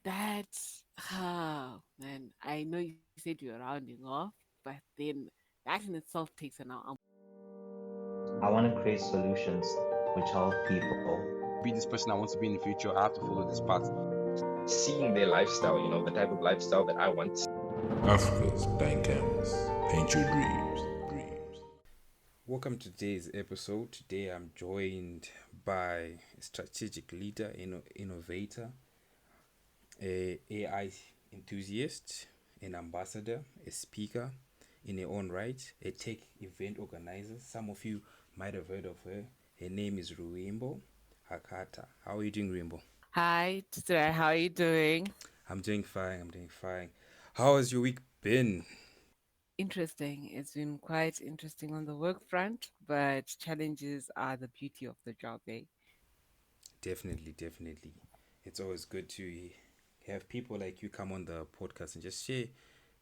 that, man, I know you said you're rounding off, but then that in itself takes an hour. I want to create solutions which help people Be this person I want to be in the future, I have to follow this path. seeing their lifestyle, the type of lifestyle that I want. Africa's blank canvas. Paint your dreams. Welcome to today's episode. Today I'm joined by a strategic leader, innovator, a AI enthusiast, an ambassador, a speaker in her own right, a tech event organizer. Some of you might have heard of her. Her name is Ruvimbo Hakata. How are you doing, Ruvimbo? Hi, today, how are you doing? I'm doing fine. I'm doing fine. How has your week been? Interesting. It's been quite interesting on the work front, but challenges are the beauty of the job, eh? Definitely. It's always good to have people like you come on the podcast and just share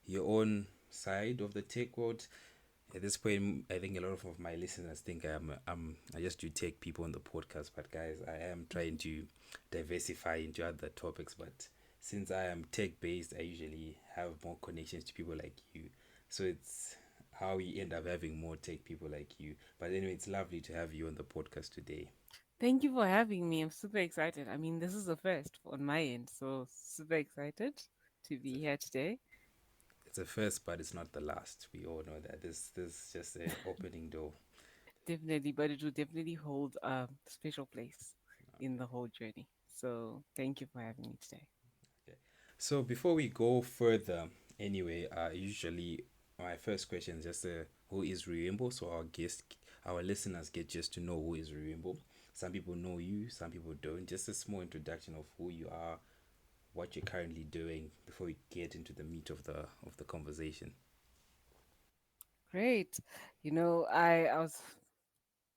your own side of the tech world. At this point, I think a lot of my listeners think I just do tech people on the podcast, but guys, I am trying to diversify into other topics. But since I am tech based, I usually have more connections to people like you. So it's how we end up having more tech people like you. But anyway, it's lovely to have you on the podcast today. Thank you for having me. I'm super excited. I mean, this is the first on my end, so super excited to It's a be here today. it's a first, but it's not the last. We all know that this is just an opening door. Definitely, but it will definitely hold a special place in the whole journey. So thank you for having me today. Okay. So before we go further, anyway, usually my first question is just who is Ruvimbo? So our listeners get just to know who is Ruvimbo. Some people know you, some people don't. Just a small introduction of who you are, what you're currently doing before we get into the meat of the conversation. Great. I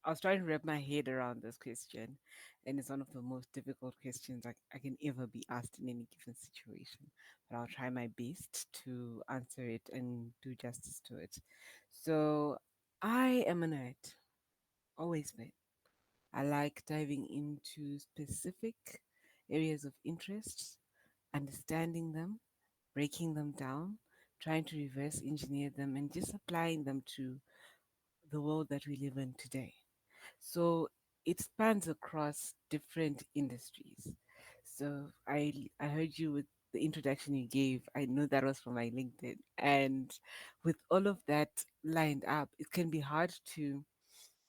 was trying to wrap my head around this question, and it's one of the most difficult questions I can ever be asked in any given situation. But I'll try my best to answer it and do justice to it. So, I am a nerd, always been. I like diving into specific areas of interest, understanding them, breaking them down, trying to reverse engineer them, and just applying them to the world that we live in today. So it spans across different industries. So I heard you with the introduction you gave. I know that was from my LinkedIn. And with all of that lined up, it can be hard to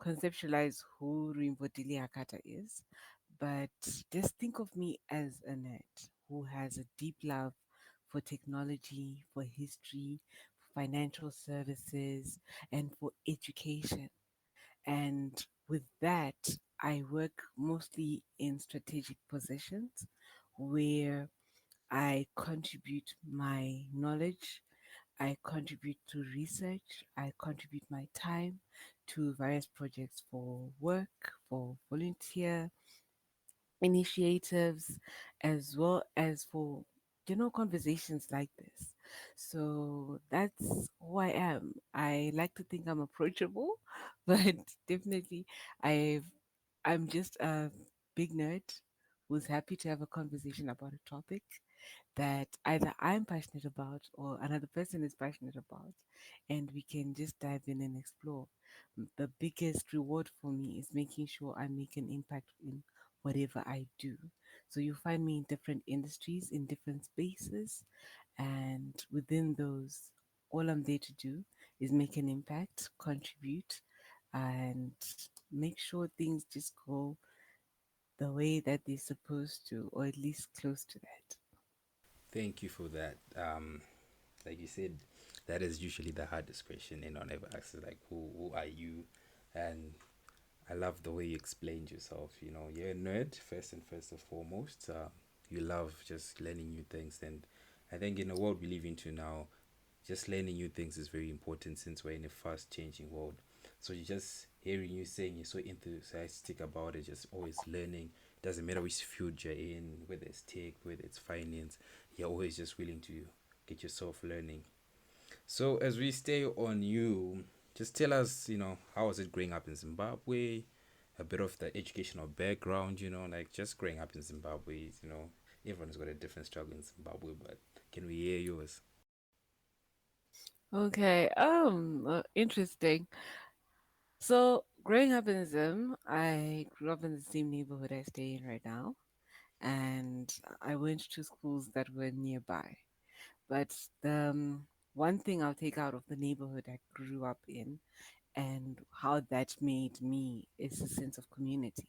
conceptualize who Rimvodili Hakata is. But just think of me as a nerd who has a deep love for technology, for history, for financial services, and for education. And with that, I work mostly in strategic positions where I contribute my knowledge, I contribute to research, I contribute my time to various projects for work, for volunteer initiatives, as well as for conversations like this. So that's who I am. I like to think I'm approachable, but definitely I've I'm just a big nerd who's happy to have a conversation about a topic that either I'm passionate about or another person is passionate about, and we can just dive in and explore. The biggest reward for me is making sure I make an impact in whatever I do. So you find me in different industries, in different spaces, and within those, all I'm there to do is make an impact, contribute, and make sure things just go the way that they're supposed to, or at least close to that. Thank you for that. Like you said, that is usually the hardest question anyone ever asks is like who are you? And I love the way you explained yourself. You know, you're a nerd first and foremost. You love just learning new things, and I think in the world we live into now, just learning new things is very important since we're in a fast changing world. So you just hearing you saying you're so enthusiastic about it, just always learning. Doesn't matter which field you're in, whether it's tech, whether it's finance, you're always just willing to get yourself learning. So as we stay on you, just tell us, how was it growing up in Zimbabwe? A bit of the educational background, like just growing up in Zimbabwe, Everyone's got a different struggle in Zimbabwe, but can we hear yours? Okay. Interesting. So, growing up in Zim, I grew up in the same neighborhood I stay in right now, and I went to schools that were nearby. But the one thing I'll take out of the neighborhood I grew up in and how that made me is a sense of community.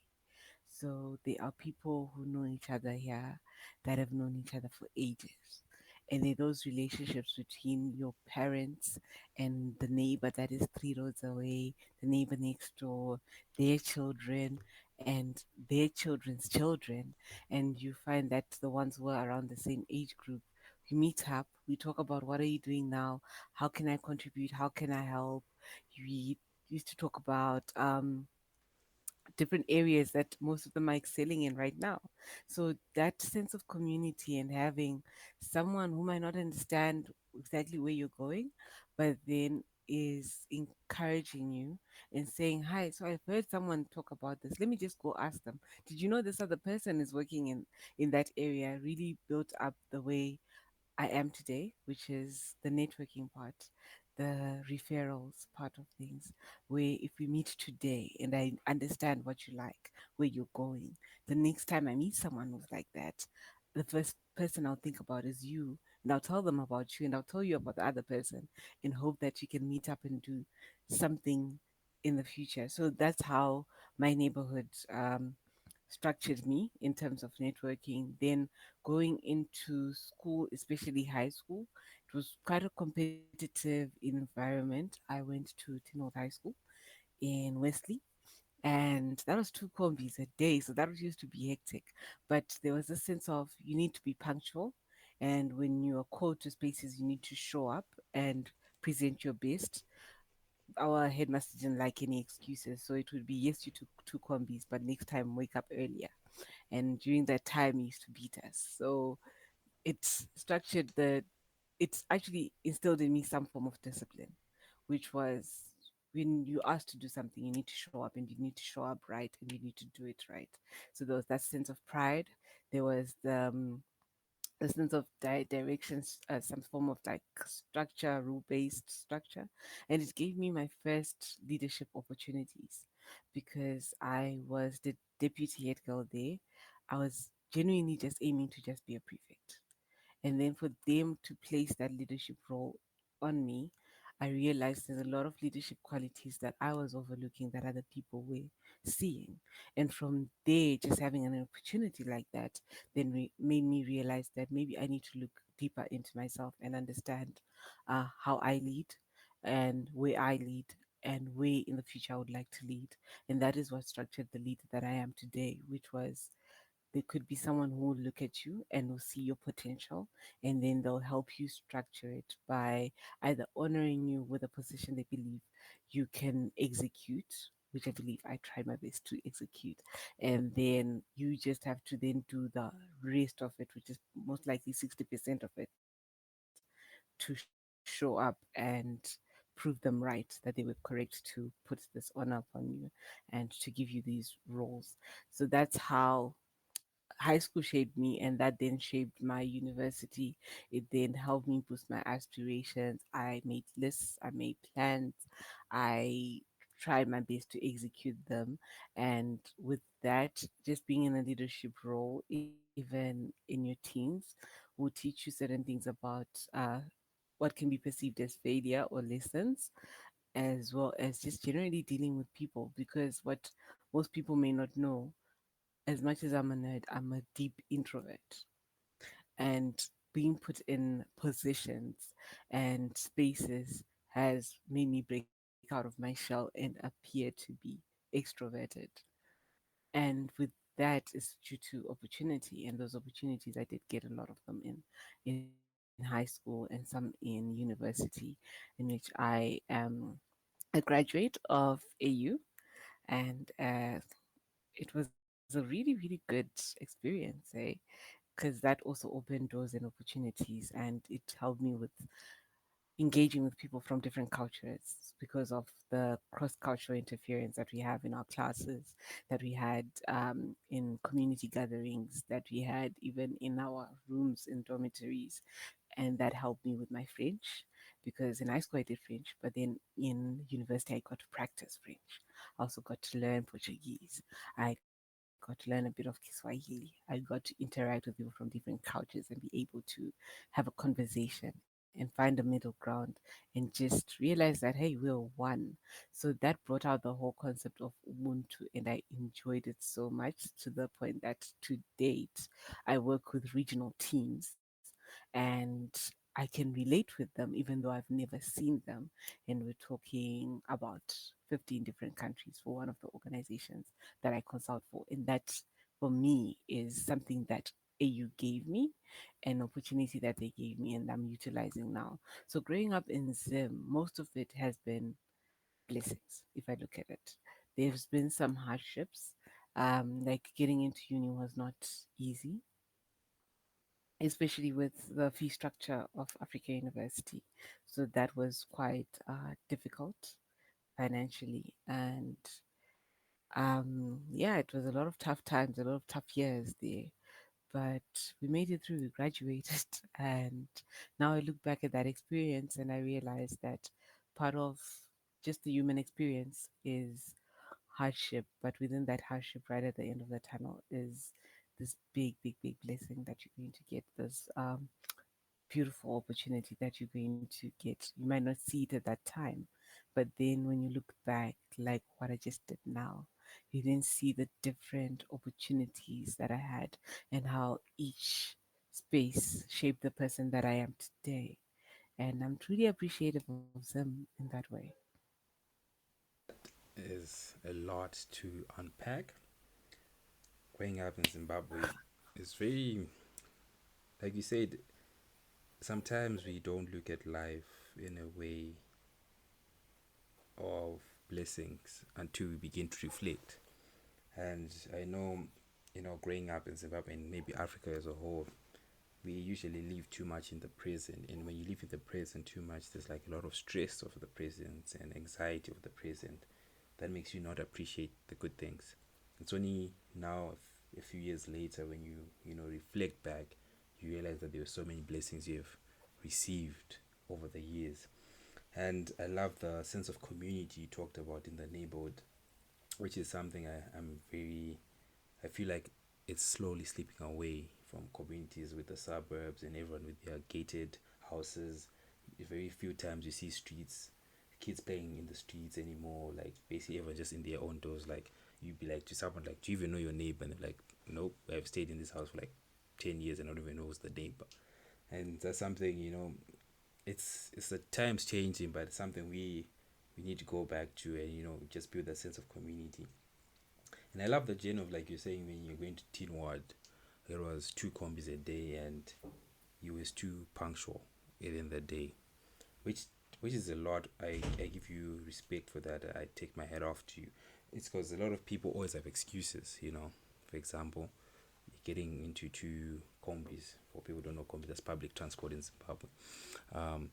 So there are people who know each other here that have known each other for ages. And there are those relationships between your parents and the neighbor that is 3 roads away, the neighbor next door, their children, and their children's children. And you find that the ones who are around the same age group, we meet up, we talk about what are you doing now? How can I contribute? How can I help? We used to talk about different areas that most of them are excelling in right now. So that sense of community and having someone who might not understand exactly where you're going, but then is encouraging you and saying, "Hi, so I've heard someone talk about this. Let me just go ask them. Did you know this other person is working in that area?" Really built up the way I am today, which is the networking part, the referrals part of things, where if we meet today and I understand what you like, where you're going, the next time I meet someone who's like that, the first person I'll think about is you. And I'll tell them about you and I'll tell you about the other person and hope that you can meet up and do something in the future. So that's how my neighborhood structured me in terms of networking. Then going into school, especially high school, it was quite a competitive environment. I went to Tinoth High School in Wesley, and that was 2 combis a day, so that was used to be hectic. But there was a sense of you need to be punctual, and when you are called to spaces, you need to show up and present your best. Our headmaster didn't like any excuses, so it would be yes, you took 2 combis, but next time wake up earlier. And during that time, he used to beat us. So it's structured the it's actually instilled in me some form of discipline, which was when you asked to do something, you need to show up and you need to show up right and you need to do it right. So there was that sense of pride. There was the sense of directions, some form of like structure, rule based structure. And it gave me my first leadership opportunities because I was the deputy head girl there. I was genuinely just aiming to just be a prefect. And then for them to place that leadership role on me, I realized there's a lot of leadership qualities that I was overlooking that other people were seeing. And from there, just having an opportunity like that then made me realize that maybe I need to look deeper into myself and understand how I lead and where I lead and where in the future I would like to lead. And that is what structured the leader that I am today, which was there could be someone who will look at you and will see your potential, and then they'll help you structure it by either honoring you with a position they believe you can execute, which I believe I try my best to execute. And then you just have to then do the rest of it, which is most likely 60% of it, to show up and prove them right that they were correct to put this honor upon you and to give you these roles. So that's how high school shaped me, and that then shaped my university. It then helped me boost my aspirations. I made lists, I made plans, I tried my best to execute them. And with that, just being in a leadership role, even in your teams, will teach you certain things about what can be perceived as failure or lessons, as well as just generally dealing with people. Because what most people may not know, as much as I'm a nerd, I'm a deep introvert. And being put in positions and spaces has made me break out of my shell and appear to be extroverted. And with that is due to opportunity. And those opportunities, I did get a lot of them in high school and some in university, in which I am a graduate of AU. And it was a really, really good experience, eh? Because that also opened doors and opportunities, and it helped me with engaging with people from different cultures because of the cross-cultural interference that we have in our classes, that we had in community gatherings, that we had even in our rooms in dormitories. And that helped me with my French because in high school I did French, but then in university I got to practice French. I also got to learn Portuguese. I got to learn a bit of Kiswahili. I got to interact with people from different cultures and be able to have a conversation and find a middle ground and just realize that, hey, we're one. So that brought out the whole concept of Ubuntu, and I enjoyed it so much to the point that to date, I work with regional teams and I can relate with them even though I've never seen them. And we're talking about 15 different countries for one of the organizations that I consult for. And that, for me, is something that AU gave me, an opportunity that they gave me, and I'm utilizing now. So, growing up in Zim, most of it has been blessings, if I look at it. There's been some hardships. Like getting into uni was not easy, especially with the fee structure of Africa University. So that was quite difficult financially. And yeah, it was a lot of tough times, a lot of tough years there. But we made it through, we graduated. And now I look back at that experience and I realize that part of just the human experience is hardship. But within that hardship, right at the end of the tunnel, is this big, big, big blessing that you're going to get. This beautiful opportunity that you're going to get. You might not see it at that time, but then when you look back, like what I just did now, you then see the different opportunities that I had and how each space shaped the person that I am today. And I'm truly appreciative of them in that way. Is a lot to unpack. Growing up in Zimbabwe is very, like you said, sometimes we don't look at life in a way of blessings until we begin to reflect. And I know, growing up in Zimbabwe and maybe Africa as a whole, we usually live too much in the present. And when you live in the present too much, there's like a lot of stress of the present and anxiety of the present that makes you not appreciate the good things. It's only now, a few years later, when you reflect back, you realize that there were so many blessings you have received over the years. And I love the sense of community you talked about in the neighborhood, which is something I feel like it's slowly slipping away from communities with the suburbs and everyone with their gated houses. Very few times you see streets, kids playing in the streets anymore. Like basically everyone just in their own doors. Like you'd be like to someone like, do you even know your neighbor? And they're like, nope, I've stayed in this house for like 10 years and I don't even know who's the neighbor. And that's something, it's the times changing, but it's something we need to go back to and just build that sense of community. And I love the journey of, like you're saying, when you're going to teen ward, there was two combis a day and you was too punctual within the day, which which is a lot. I give you respect for that. I take my head off to you. It's because a lot of people always have excuses. For example, getting into two combis. For people who don't know, combi, that's public transport in Zimbabwe. um,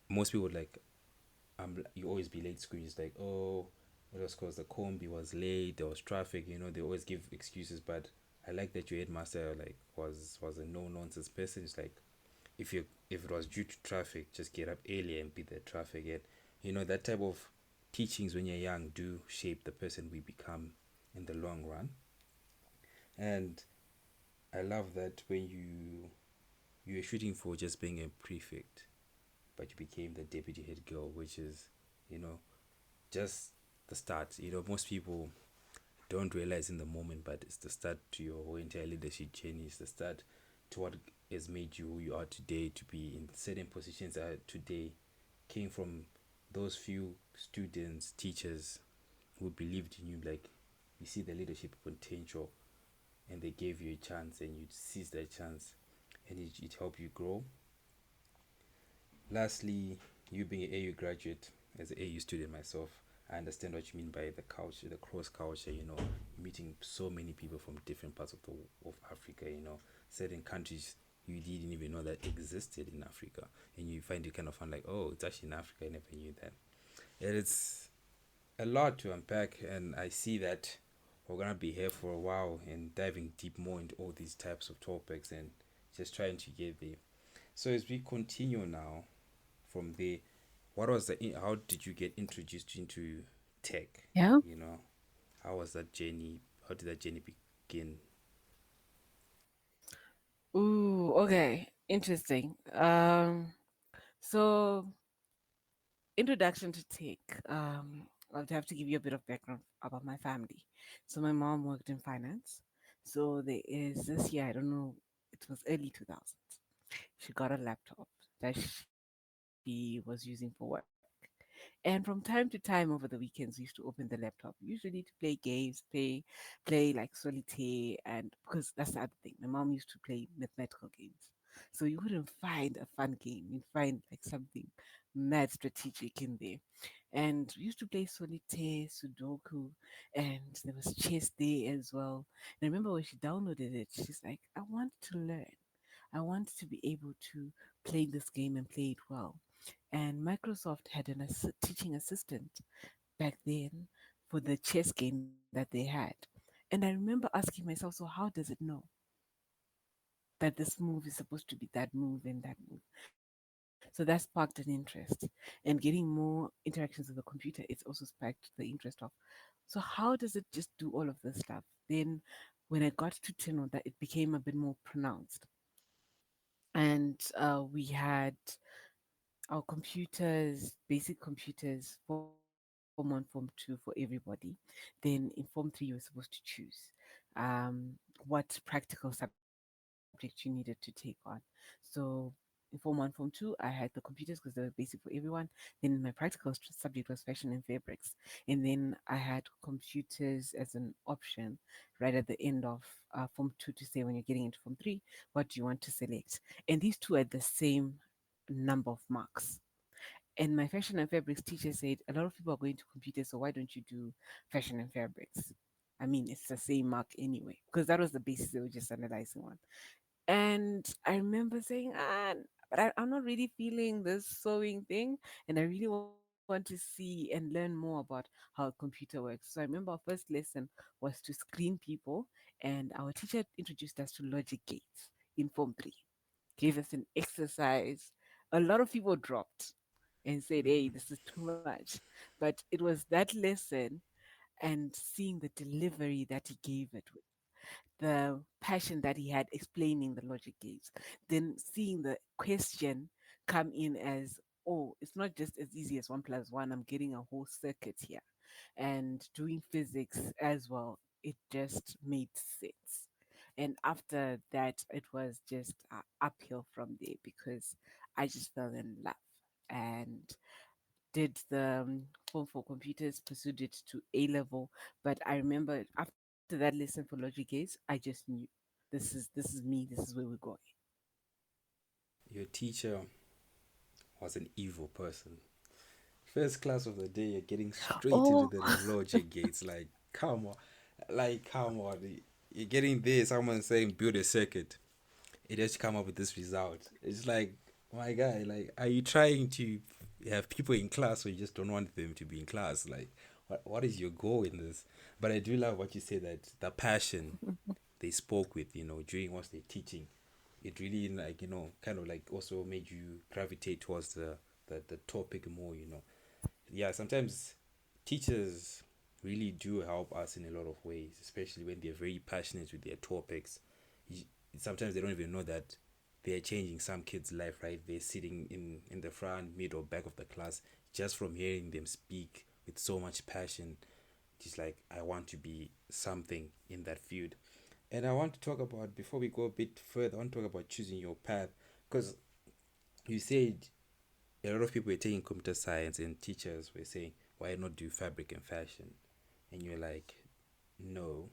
Most people would like, you always be late school. It's like, oh, it was because the combi was late, there was traffic. They always give excuses. But I like that your headmaster like was a no nonsense person. It's like, if it was due to traffic, just get up earlier and beat the traffic. And that type of teachings when you're young do shape the person we become in the long run. And I love that when you were shooting for just being a prefect, but you became the deputy head girl, which is, you know, just the start. Most people don't realize in the moment, but it's the start to your whole entire leadership journey. It's the start to what has made you who you are today. To be in certain positions that today came from those few students, teachers who believed in you. Like, you see the leadership potential, and they gave you a chance, and you seized that chance, and it helped you grow. Lastly, you being an AU graduate, as an AU student myself, I understand what you mean by the culture, the cross culture. Meeting so many people from different parts of Africa. Certain countries you didn't even know that existed in Africa, and you find it kind of fun, like, oh, it's actually in Africa. I never knew that. And it's a lot to unpack, and I see that we're gonna be here for a while and diving deep more into all these types of topics and just trying to get there. So as we continue now from there, what was how did you get introduced into tech? Yeah. You know, how was that journey? How did that journey begin? Ooh, okay. Interesting. So introduction to tech. I'll have to give you a bit of background about my family. So my mom worked in finance. So there is this year, I don't know, it was early 2000s. She got a laptop that she was using for work. And from time to time over the weekends, we used to open the laptop, usually to play games, play like solitaire, and because that's the other thing. My mom used to play mathematical games. So you wouldn't find a fun game. You'd find like something mad strategic in there. And we used to play solitaire, Sudoku, and there was chess there as well. And I remember when she downloaded it, she's like, I want to learn. I want to be able to play this game and play it well. And Microsoft had an teaching assistant back then for the chess game that they had. And I remember asking myself, so how does it know that this move is supposed to be that move and that move? So that sparked an interest. And getting more interactions with the computer, it's also sparked the interest of, so how does it just do all of this stuff? Then when I got to Tino, that it became a bit more pronounced. And we had our computers, basic computers, Form 1, Form 2 for everybody. Then in Form 3, you were supposed to choose what practical subject you needed to take on. So in Form 1, Form 2, I had the computers because they were basic for everyone. Then my practical subject was fashion and fabrics. And then I had computers as an option right at the end of Form 2 to say when you're getting into Form 3, what do you want to select? And these two had the same number of marks. And my fashion and fabrics teacher said, a lot of people are going to computers, so why don't you do fashion and fabrics? I mean, it's the same mark anyway, because that was the basis they were just analyzing on. And I remember saying, but I'm not really feeling this sewing thing. And I really want to see and learn more about how a computer works. So I remember our first lesson was to screen people, and our teacher introduced us to logic gates in Form 3, gave us an exercise. A lot of people dropped and said, hey, this is too much. But it was that lesson and seeing the delivery that he gave it with, the passion that he had explaining the logic gates, then seeing the question come in as, oh, it's not just as easy as one plus one, I'm getting a whole circuit here, and doing physics as well, it just made sense. And after that, it was just uphill from there because I just fell in love and did the form for computers, pursued it to A level. But I remember after that lesson for logic gates, I just knew this is me, this is where we're going. Your teacher was an evil person. First class of the day, you're getting straight into Oh, the logic gates. Come on. You're getting there. Someone saying build a circuit. It has to come up with this result. It's like, my guy, like, are you trying to have people in class or you just don't want them to be in class? Like, what is your goal in this? But I do love what you say, that the passion they spoke with, during what they're teaching, it really, like, kind of like also made you gravitate towards the topic more. Yeah, sometimes teachers really do help us in a lot of ways, especially when they're very passionate with their topics. You, sometimes they don't even know that they're changing some kid's life, right? They're sitting in the front, mid, or back of the class just from hearing them speak with so much passion. Just like, I want to be something in that field. And I want to talk about, before we go a bit further, I want to talk about choosing your path. Because you said a lot of people were taking computer science and teachers were saying, why not do fabric and fashion? And you're like, no,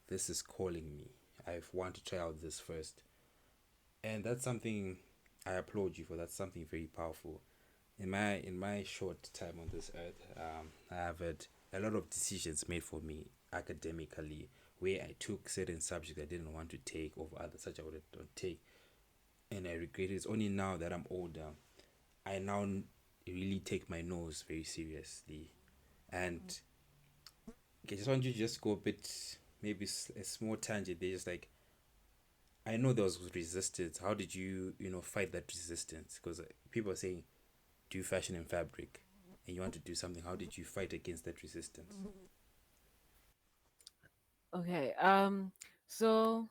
this is calling me. I want to try out this first. And that's something I applaud you for. That's something very powerful. In my short time on this earth, I have had a lot of decisions made for me academically, where I took certain subjects I didn't want to take over others such I would take. and I regret it. It's only now that I'm older, I now really take my nose very seriously. And I just want you to just go a bit, maybe a small tangent. They just like, I know there was resistance. How did you, fight that resistance? Because people are saying, do fashion and fabric, and you want to do something. How did you fight against that resistance? Okay. So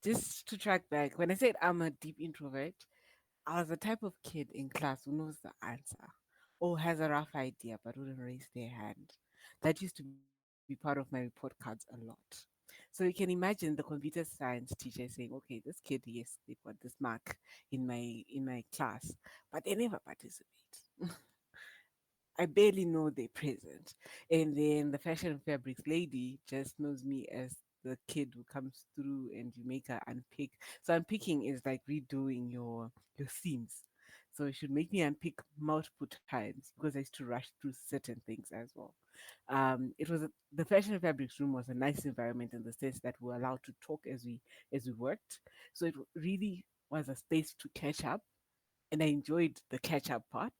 just to track back, when I said I'm a deep introvert, I was the type of kid in class who knows the answer or has a rough idea but wouldn't raise their hand. That used to be part of my report cards a lot. So you can imagine the computer science teacher saying, "Okay, this kid, yes, they got this mark in my class, but they never participate." I barely know they're present. And then the fashion and fabrics lady just knows me as the kid who comes through and you make her unpick. So unpicking is like redoing your seams. So you should make me unpick multiple times because I used to rush through certain things as well. The fashion and fabrics room was a nice environment in the sense that we were allowed to talk as we worked. So it really was a space to catch up, and I enjoyed the catch up part.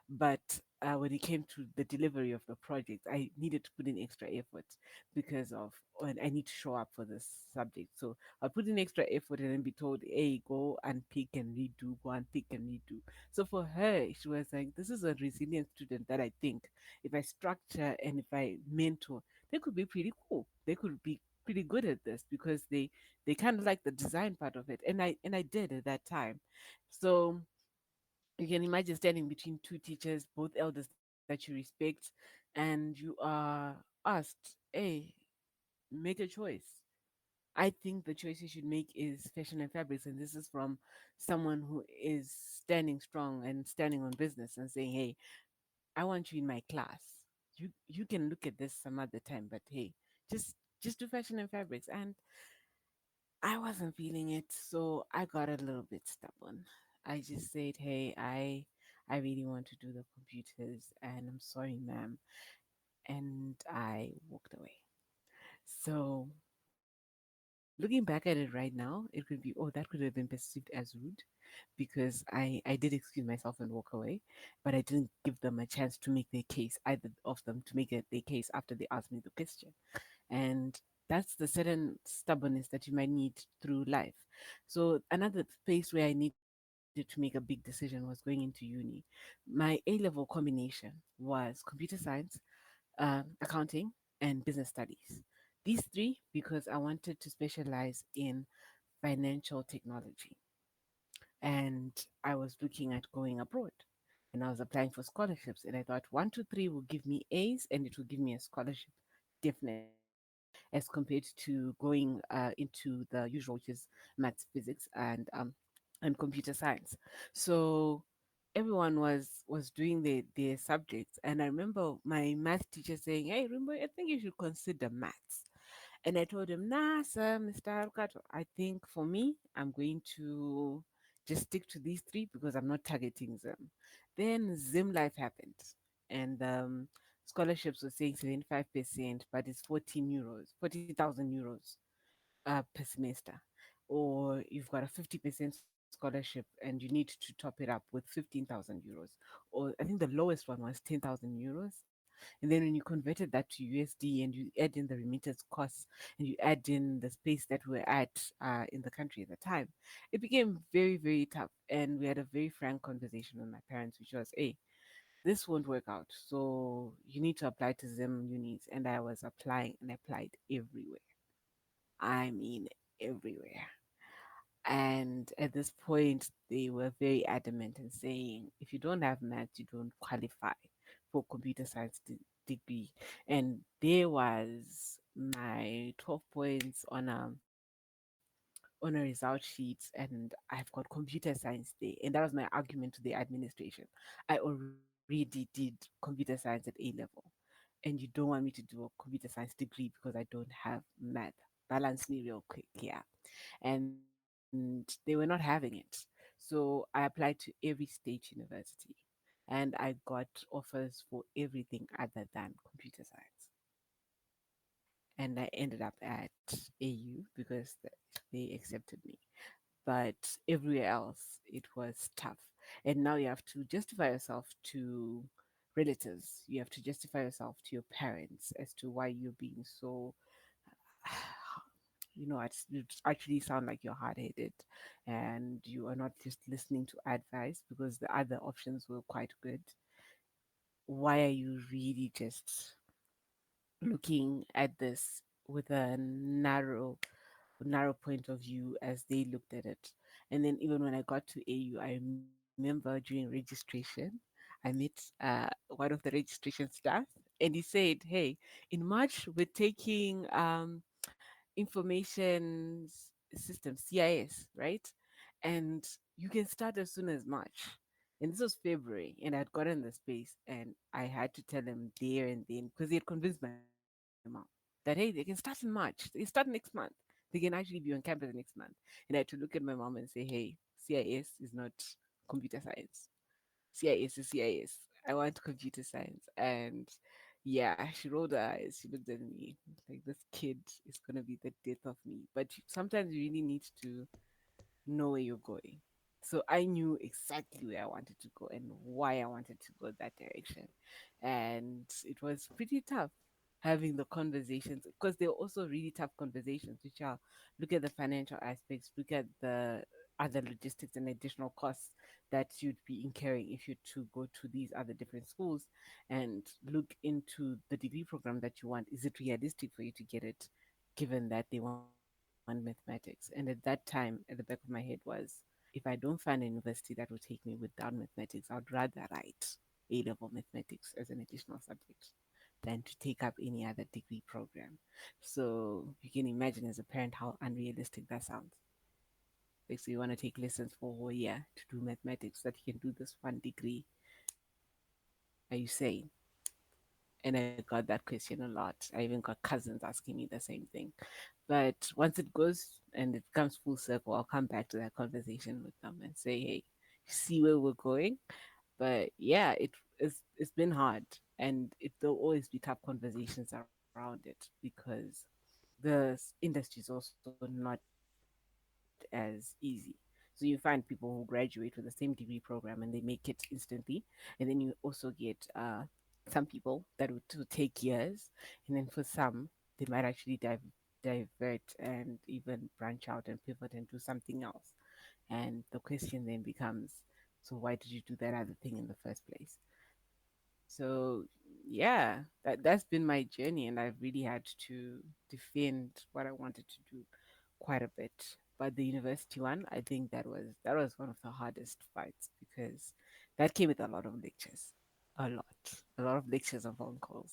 But when it came to the delivery of the project, I needed to put in extra effort because of when I need to show up for this subject. So I'll put in extra effort and then be told, hey, go and pick and redo, go and pick and redo. So for her, she was like, this is a resilient student that I think if I structure and if I mentor, they could be pretty cool. They could be pretty good at this because they kind of like the design part of it. And I did at that time. So you can imagine standing between two teachers, both elders that you respect, and you are asked, hey, make a choice. I think the choice you should make is fashion and fabrics. And this is from someone who is standing strong and standing on business and saying, hey, I want you in my class. You can look at this some other time, but hey, just just do fashion and fabrics. And I wasn't feeling it, so I got a little bit stubborn. I just said, "Hey, I really want to do the computers, and I'm sorry, ma'am," and I walked away. So looking back at it right now, it could be, oh, that could have been perceived as rude, because I did excuse myself and walk away, but I didn't give them a chance to make their case, either of them to make their case after they asked me the question. And that's the certain stubbornness that you might need through life. So another space where I needed to make a big decision was going into uni. My A level combination was computer science, accounting, and business studies. These three because I wanted to specialize in financial technology, and I was looking at going abroad. And I was applying for scholarships, and I thought 1, 2, 3 will give me A's, and it will give me a scholarship, definitely, as compared to going into the usual, which is maths, physics, and computer science. So everyone was doing their subjects, and I remember my math teacher saying, "Hey, remember, I think you should consider maths." And I told him, "Nah, sir, Mr. Arukato, I think for me, I'm going to just stick to these three because I'm not targeting them." Then Zim Life happened, and scholarships were saying 75%, but it's 14 euros, 40,000 euros per semester. Or you've got a 50% scholarship and you need to top it up with 15,000 euros. Or I think the lowest one was 10,000 euros. And then when you converted that to USD and you add in the remittance costs and you add in the space that we're at in the country at the time, it became very, very tough. And we had a very frank conversation with my parents, which was, hey, this won't work out. So you need to apply to Zim unis. And I was applying and applied everywhere. I mean, everywhere. And at this point, they were very adamant in saying, if you don't have maths, you don't qualify for computer science degree. And there was my 12 points on a result sheet, and I've got computer science there. And that was my argument to the administration. I already did computer science at A level, and you don't want me to do a computer science degree because I don't have math. Balance me real quick, yeah. And they were not having it. So I applied to every state university, and I got offers for everything other than computer science. And I ended up at AU because they accepted me. but everywhere else it was tough. And now you have to justify yourself to relatives, you have to justify yourself to your parents as to why you're being so you actually sound like you're hard-headed and you are not just listening to advice because the other options were quite good. Why are you really just looking at this with a narrow point of view as they looked at it? And then even when I got to AU, I remember during registration, I met one of the registration staff, and he said, "Hey, in March we're taking information system CIS, right? And you can start as soon as March." And this was February, and I'd gotten the space, and I had to tell them there and then because they had convinced my mom that hey, they can start in March, they can start next month, they can actually be on campus next month. And I had to look at my mom and say, hey, CIS is not computer science. CIS is CIS. I want computer science. And yeah, she rolled her eyes. She looked at me like this kid is gonna be the death of me. But sometimes you really need to know where you're going. So I knew exactly where I wanted to go and why I wanted to go that direction. And it was pretty tough having the conversations because they were also really tough conversations, which are look at the financial aspects, look at the other logistics and additional costs that you'd be incurring if you to go to these other different schools, and look into the degree program that you want. Is it realistic for you to get it given that they want mathematics? And at that time, at the back of my head was, if I don't find a university that will take me without mathematics, I'd rather write A level mathematics as an additional subject than to take up any other degree program. So you can imagine as a parent how unrealistic that sounds. Like, so you want to take lessons for a whole year to do mathematics so that you can do this one degree. Are you saying? And I got that question a lot. I even got cousins asking me the same thing. But once it goes and it comes full circle, I'll come back to that conversation with them and say, hey, you see where we're going? But yeah, it's been hard, and there'll always be tough conversations around it because the industry is also not as easy. So you find people who graduate with the same degree program and they make it instantly, and then you also get some people that would take years, and then for some they might actually divert and even branch out and pivot and do something else. And the question then becomes, so why did you do that other thing in the first place? So yeah, that's been my journey, and I've really had to defend what I wanted to do quite a bit. But the university one, I think that was one of the hardest fights because that came with a lot of lectures, a lot of lectures and phone calls.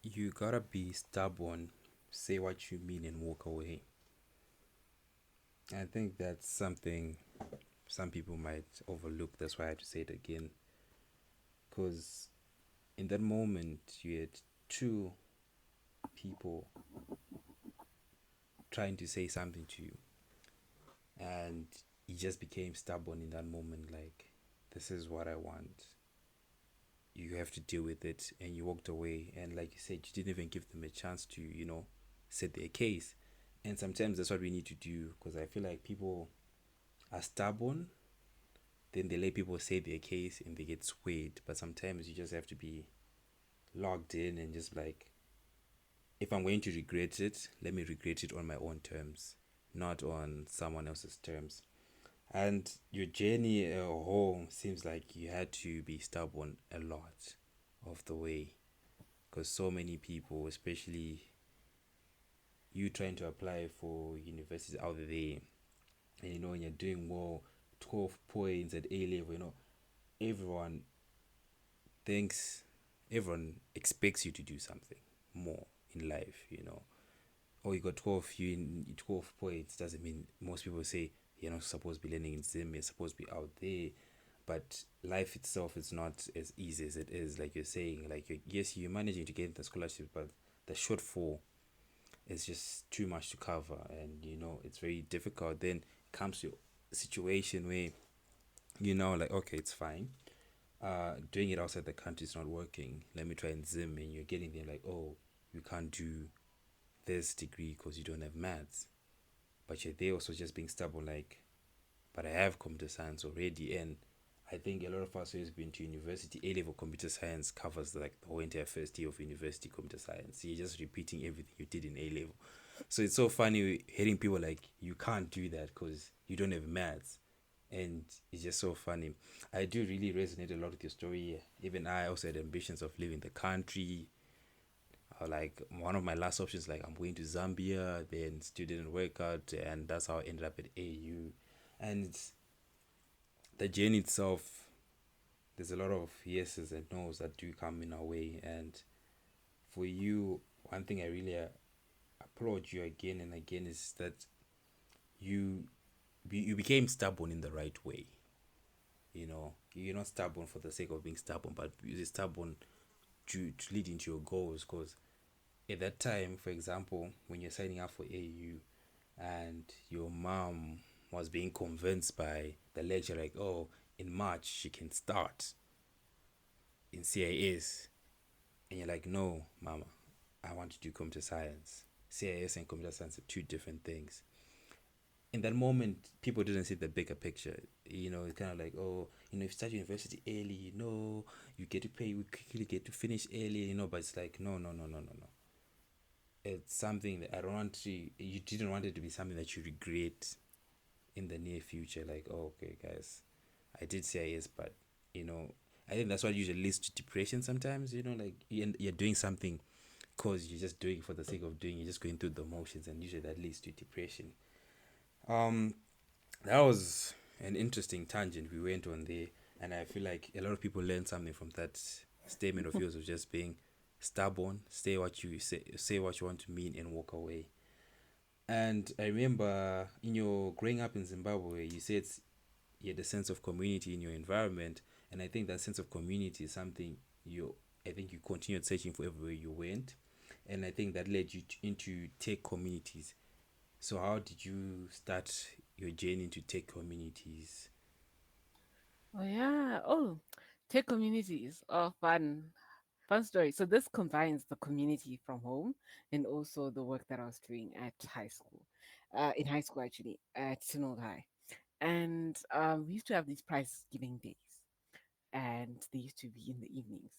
You gotta be stubborn, say what you mean, and walk away. I think that's something some people might overlook. That's why I have to say it again. Because in that moment, you had two people trying to say something to you, and you just became stubborn in that moment. Like, this is what I want. You have to deal with it, and you walked away. And like you said, you didn't even give them a chance to, set their case. And sometimes that's what we need to do, because I feel like people are stubborn, then they let people say their case and they get swayed. But sometimes you just have to be logged in and just like, if I'm going to regret it, let me regret it on my own terms, not on someone else's terms. And your journey home seems like you had to be stubborn a lot of the way, because so many people, especially you trying to apply for universities out there, and when you're doing well, 12 points at A level, everyone thinks, everyone expects you to do something more in life, Oh, you got 12, 12 points doesn't mean, most people say you're not supposed to be learning in Zim, you're supposed to be out there. But life itself is not as easy as it is, like you're saying. Like, yes, you're managing to get the scholarship, but the shortfall is just too much to cover, and it's very difficult. Then comes to a situation where like, okay, it's fine, doing it outside the country is not working, let me try and Zim, and you're getting there like, oh, you can't do this degree because you don't have maths. but you're there also just being stubborn, like, but I have computer science already. And I think a lot of us who's been to university, A level computer science covers like the whole entire first year of university computer science. You're just repeating everything you did in A level. So it's so funny hearing people like, you can't do that because you don't have maths. And it's just so funny. I do really resonate a lot with your story. Even I also had ambitions of leaving the country. Like one of my last options, like I'm going to Zambia, then still didn't work out, and that's how I ended up at AU. And the journey itself, there's a lot of yeses and nos that do come in our way. And for you, one thing I really applaud you again and again is that you you became stubborn in the right way. You know, you're not stubborn for the sake of being stubborn, but you're stubborn to lead into your goals. Because at that time, for example, when you're signing up for AU and your mom was being convinced by the lecturer, like, oh, in March she can start in CIS, and you're like, no, mama, I want to do computer science. CIS and computer science are two different things. In that moment, people didn't see the bigger picture. You know, it's kind of like, oh, you know, if you start university early, you know, you get to pay, you quickly get to finish early, you know, but it's like, no, no, no, no, no, no. It's something that I don't want to, you didn't want it to be something that you regret in the near future. Like, oh, okay, guys, I did say yes, but, you know, I think that's what usually leads to depression sometimes, you know, like you're doing something because you're just doing it for the sake of doing, you're just going through the motions, and usually that leads to depression. Um, that was an interesting tangent we went on there, and I feel like a lot of people learned something from that statement of yours of just being stubborn, say what you want to mean, and walk away. And I remember in your growing up in Zimbabwe, you said you had a sense of community in your environment, and I think that sense of community is something I think you continued searching for everywhere you went, and I think that led you into tech communities. So how did you start your journey into tech communities? Oh yeah. Oh, tech communities. Oh, fun. Fun story. So this combines the community from home and also the work that I was doing at high school. In high school actually, at Sinod High. And we used to have these prize giving days. And they used to be in the evenings.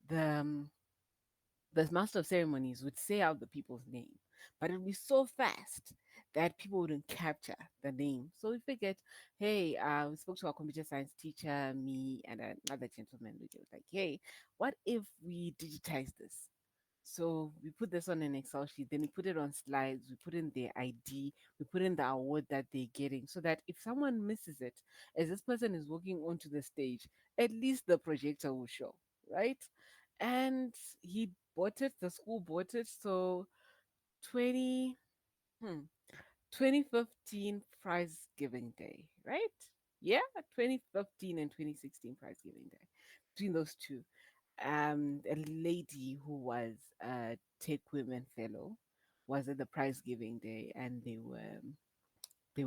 The master of ceremonies would say out the people's name, but it would be so fast that people wouldn't capture the name. So we figured, hey, we spoke to our computer science teacher, me, and another gentleman. We were like, hey, what if we digitize this? So we put this on an Excel sheet, then we put it on slides, we put in their ID, we put in the award that they're getting, so that if someone misses it, as this person is walking onto the stage, at least the projector will show, right? And he bought it, the school bought it. So 20, hmm, 2015 prize giving day, right? Yeah, 2015 and 2016 prize giving day. Between those two, a lady who was a Tech Women Fellow was at the prize giving day, and they were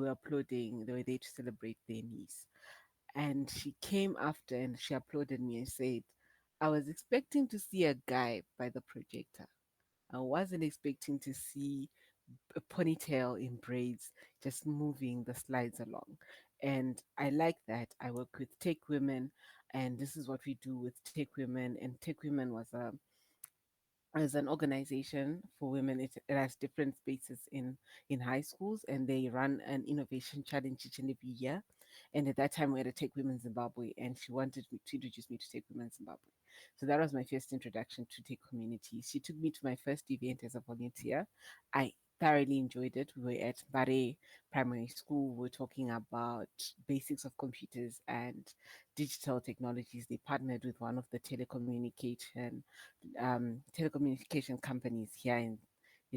applauding. They were there to celebrate their niece, and she came after and she applauded me and said, "I was expecting to see a guy by the projector. I wasn't expecting to see a ponytail in braids just moving the slides along." And I like that. I work with Tech Women, and this is what we do with Tech Women. And Tech Women was a as an organization for women. It has different spaces in high schools, and they run an innovation challenge each and every year. And at that time we had a Take Women Zimbabwe, and she wanted me to introduce me to Take Women Zimbabwe. So that was my first introduction to Take Community. She took me to my first event as a volunteer. I thoroughly enjoyed it. We were at Bare Primary School. We were talking about basics of computers and digital technologies. They partnered with one of the telecommunication companies here in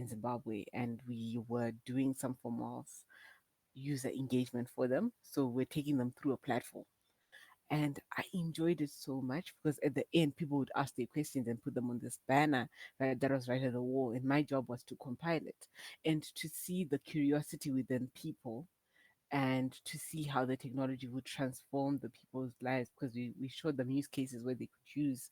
Zimbabwe, and we were doing some form of user engagement for them. So we're taking them through a platform. And I enjoyed it so much because at the end, people would ask their questions and put them on this banner that was right at the wall. And my job was to compile it and to see the curiosity within people and to see how the technology would transform the people's lives, because we showed them use cases where they could use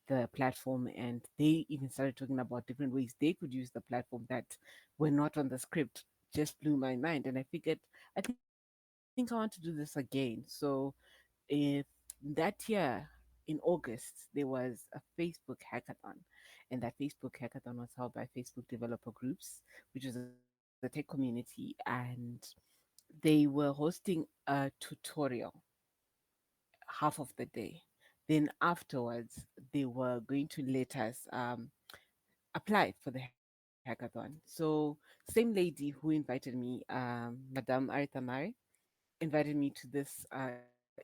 the platform, and they even started talking about different ways they could use the platform that were not on the script. just blew my mind. And I figured, I think I want to do this again. So if that year in August, there was a Facebook hackathon, and that Facebook hackathon was held by Facebook developer groups, which is a tech community, and they were hosting a tutorial half of the day. Then afterwards, they were going to let us apply for the hackathon. So same lady who invited me, Madame Aritha, invited me to this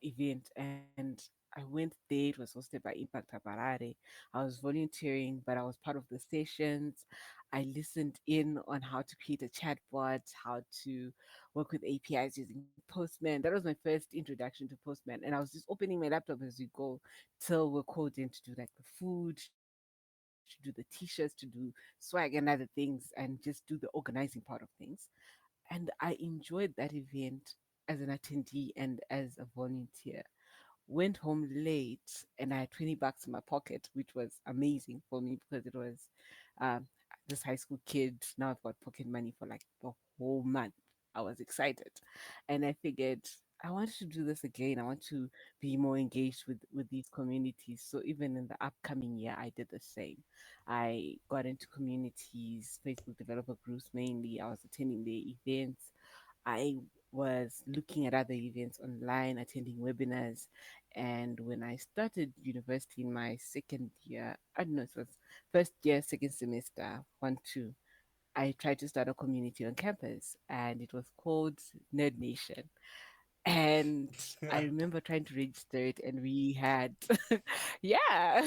event, and I went there. It was hosted by Impact Harare. I was volunteering, but I was part of the sessions. I listened in on how to create a chatbot, how to work with APIs using Postman. That was my first introduction to Postman. And I was just opening my laptop as we go till we're called in to do like the food, to do the t-shirts, to do swag and other things, and just do the organizing part of things. And I enjoyed that event as an attendee and as a volunteer. Went home late and I had $20 in my pocket, which was amazing for me because it was um, this high school kid. Now I've got pocket money for like the whole month. I was excited, and I figured I wanted to do this again. I want to be more engaged with these communities. So even in the upcoming year, I did the same. I got into communities, Facebook developer groups mainly. I was attending their events. I was looking at other events online, attending webinars. And when I started university in my second year, I don't know, it was first year, second semester, 1, 2, I tried to start a community on campus and it was called Nerd Nation. And I remember trying to register it, and we had, yeah,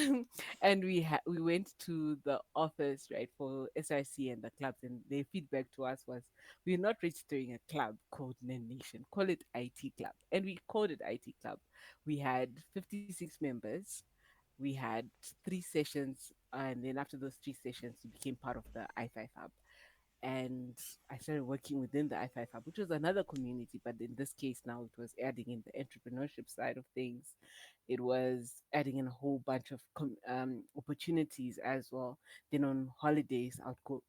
and we went to the office, right, for SRC and the clubs, and their feedback to us was, we're not registering a club called Nen Nation, call it IT Club, and we called it IT Club. We had 56 members. We had 3 sessions, and then after those 3 sessions, we became part of the i5 Hub, and I started working within the I5 Hub, which was another community, but in this case now it was adding in the entrepreneurship side of things. It was adding in a whole bunch of opportunities as well. Then on holidays, I would go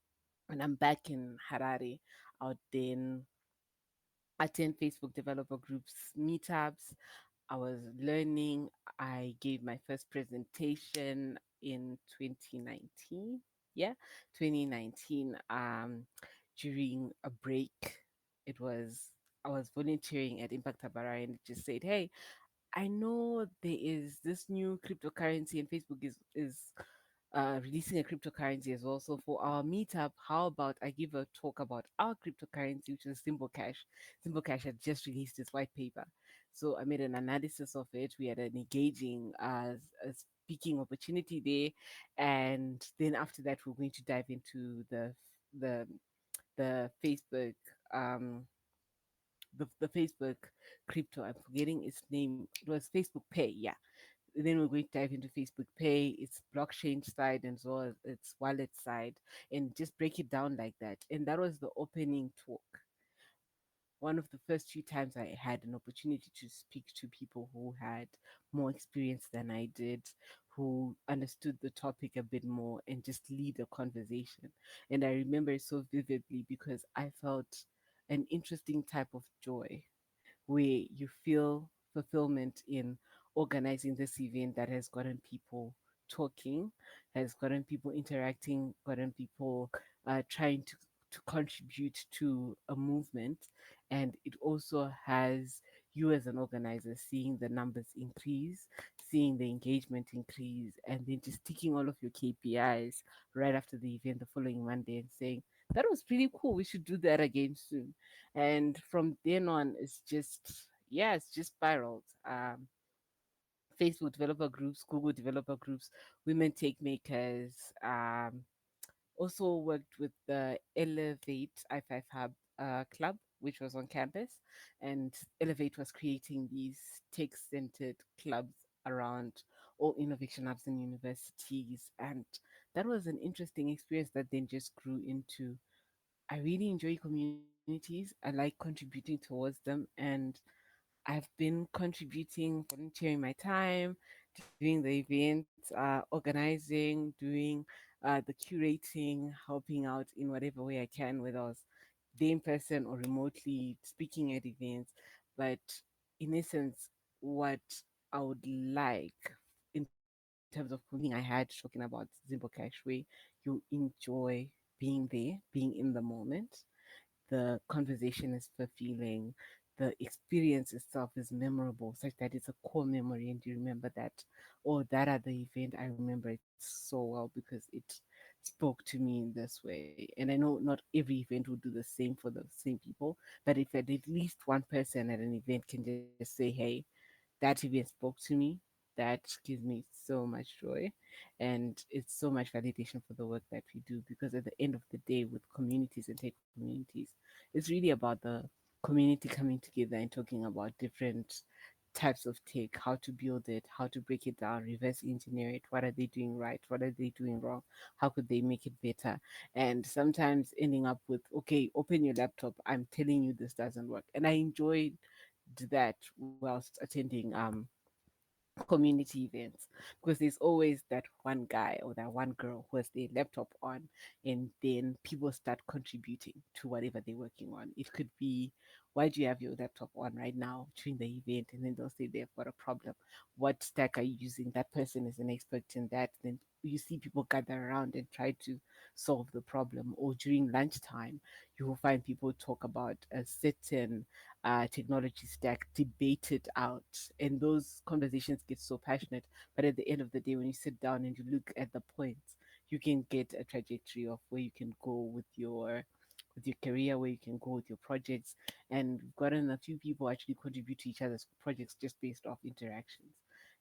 when I'm back in Harare. I would then attend Facebook developer groups meetups. I was learning. I gave my first presentation in 2019. Yeah, 2019. During a break, it was I was volunteering at Impact Abara, and it just said, "Hey, I know there is this new cryptocurrency, and Facebook is releasing a cryptocurrency as well. So for our meetup, how about I give a talk about our cryptocurrency, which is Simbo Cash. Simbo Cash had just released its white paper. So I made an analysis of it. We had an engaging a speaking opportunity there. And then after that, we're going to dive into the the Facebook um the Facebook crypto. I'm forgetting its name. It was Facebook Pay, yeah. Then we're going to dive into Facebook Pay, its blockchain side, and as well as its wallet side, and just break it down like that. And that was the opening talk. One of the first few times I had an opportunity to speak to people who had more experience than I did, who understood the topic a bit more, and just lead a conversation. And I remember it so vividly because I felt an interesting type of joy where you feel fulfillment in organizing this event that has gotten people talking, has gotten people interacting, gotten people trying to contribute to a movement. And it also has you as an organizer seeing the numbers increase, seeing the engagement increase, and then just ticking all of your KPIs right after the event the following Monday and saying, that was pretty cool. We should do that again soon. And from then on, it's just, yeah, it's just spiraled. Facebook developer groups, Google developer groups, women take makers. Also worked with the Elevate I5 Hub club, which was on campus, and Elevate was creating these tech-centered clubs around all innovation hubs and universities, and that was an interesting experience that then just grew into, I really enjoy communities. I like contributing towards them, and I've been contributing, volunteering my time, doing the events, organizing, doing the curating, helping out in whatever way I can, whether I was there in person or remotely speaking at events. But in essence, what I would like in terms of community I had talking about Zimbo Cash, where you enjoy being there, being in the moment, the conversation is fulfilling, the experience itself is memorable, such that it's a core memory, and you remember that, oh, that other event, I remember it so well because it spoke to me in this way. And I know not every event will do the same for the same people, but if at least one person at an event can just say, hey, that event spoke to me, that gives me so much joy. And it's so much validation for the work that we do, because at the end of the day, with communities and tech communities, it's really about the community coming together and talking about different types of tech, how to build it, how to break it down, reverse engineer it, what are they doing right, what are they doing wrong, how could they make it better. And sometimes ending up with, okay, open your laptop, I'm telling you this doesn't work. And I enjoyed that whilst attending community events, because there's always that one guy or that one girl who has their laptop on, and then people start contributing to whatever they're working on. It could be, why do you have your laptop on right now during the event? And then they'll say they've got a problem. What stack are you using? That person is an expert in that. Then you see people gather around and try to solve the problem. Or during lunchtime, you will find people talk about a certain technology stack, debate it out. And those conversations get so passionate. But at the end of the day, when you sit down and you look at the points, you can get a trajectory of where you can go with your career, where you can go with your projects. And we've gotten a few people actually contribute to each other's projects just based off interactions.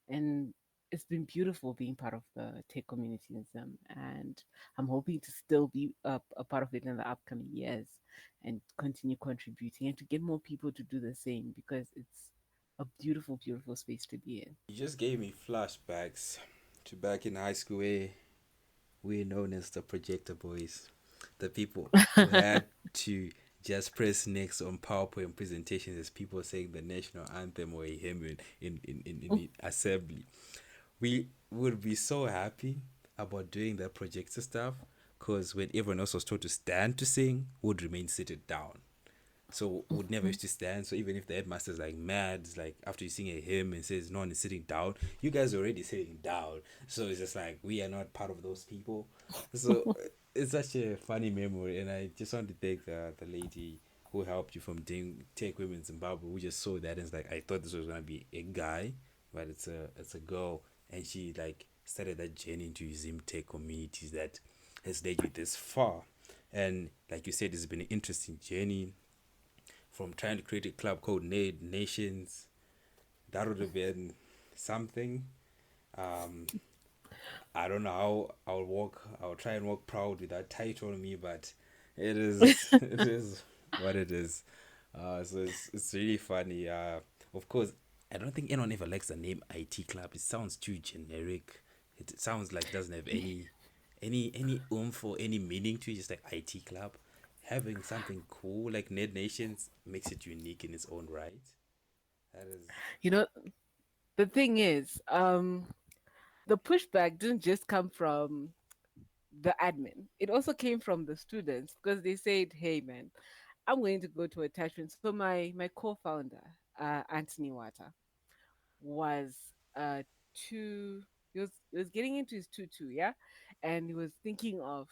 And it's been beautiful being part of the tech community in Zim, and I'm hoping to still be a part of it in the upcoming years and continue contributing and to get more people to do the same, because it's a beautiful, beautiful space to be in. You just gave me flashbacks to back in high school where we're known as the projector boys, the people who had to just press next on PowerPoint presentations as people saying the national anthem or a hymn in assembly. We would be so happy about doing that projector stuff because when everyone else was told to stand to sing, would remain seated down. So would never used to stand. So even if the headmaster's like mad, it's like after you sing a hymn and says no one is sitting down, you guys are already sitting down. So it's just like we are not part of those people. So it's such a funny memory, and I just want to thank the lady who helped you from doing Tech Women in Zimbabwe. We just saw that and it's like I thought this was gonna be a guy, but it's a girl, and she like started that journey into Zim Tech communities that has led you this far. And like you said, it's been an interesting journey from trying to create a club called Nations. That would have been something. Um, I don't know how I'll walk. I'll try and walk proud with that title on me, but it is it is what it is. So it's really funny. Of course, I don't think anyone ever likes the name IT Club. It sounds too generic. It sounds like it doesn't have any oomph or any meaning to it. Just like IT Club. Having something cool like Ned Nations makes it unique in its own right. That is. You know, the thing is, the pushback didn't just come from the admin. It also came from the students, because they said, "Hey, man, I'm going to go to attachment." So my co-founder, Anthony Wata, was two. He was getting into his tutu, yeah, and he was thinking of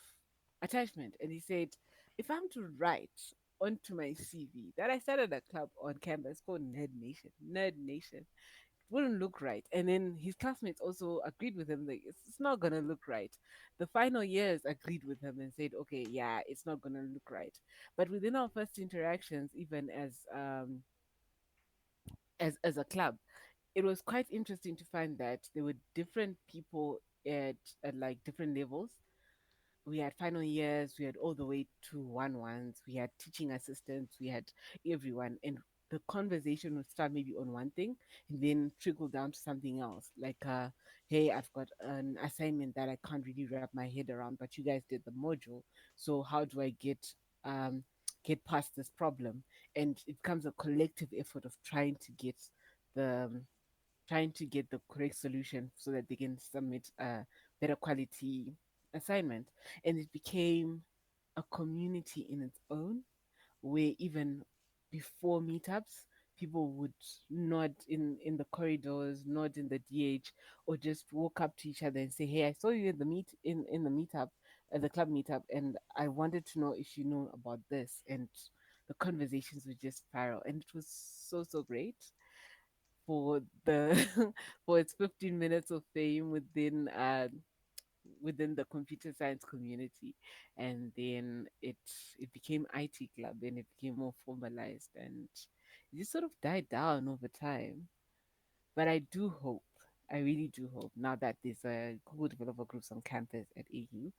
attachment, and he said, "If I'm to write onto my CV that I started a club on campus called Nerd Nation, wouldn't look right." And then his classmates also agreed with him, like, it's not gonna look right. The final years agreed with him and said, okay, yeah, it's not gonna look right. But within our first interactions, even as a club, it was quite interesting to find that there were different people at like different levels. We had final years, we had all the way to one ones, we had teaching assistants, we had everyone. And the conversation would start maybe on one thing and then trickle down to something else. Like, hey, I've got an assignment that I can't really wrap my head around, but you guys did the module. So how do I um get past this problem? And it becomes a collective effort of the trying to get the correct solution so that they can submit a better quality assignment. And it became a community in its own, where even before meetups, people would nod in the corridors, nod in the DH, or just walk up to each other and say, "Hey, I saw you in the meetup, at the club meetup, and I wanted to know if you know about this." And the conversations would just spiral, and it was so great for the for its 15 minutes of fame within the computer science community. And then it became IT club, and it became more formalized, and it just sort of died down over time. But I do hope, I really do hope, now that there's a Google developer groups on campus at AU,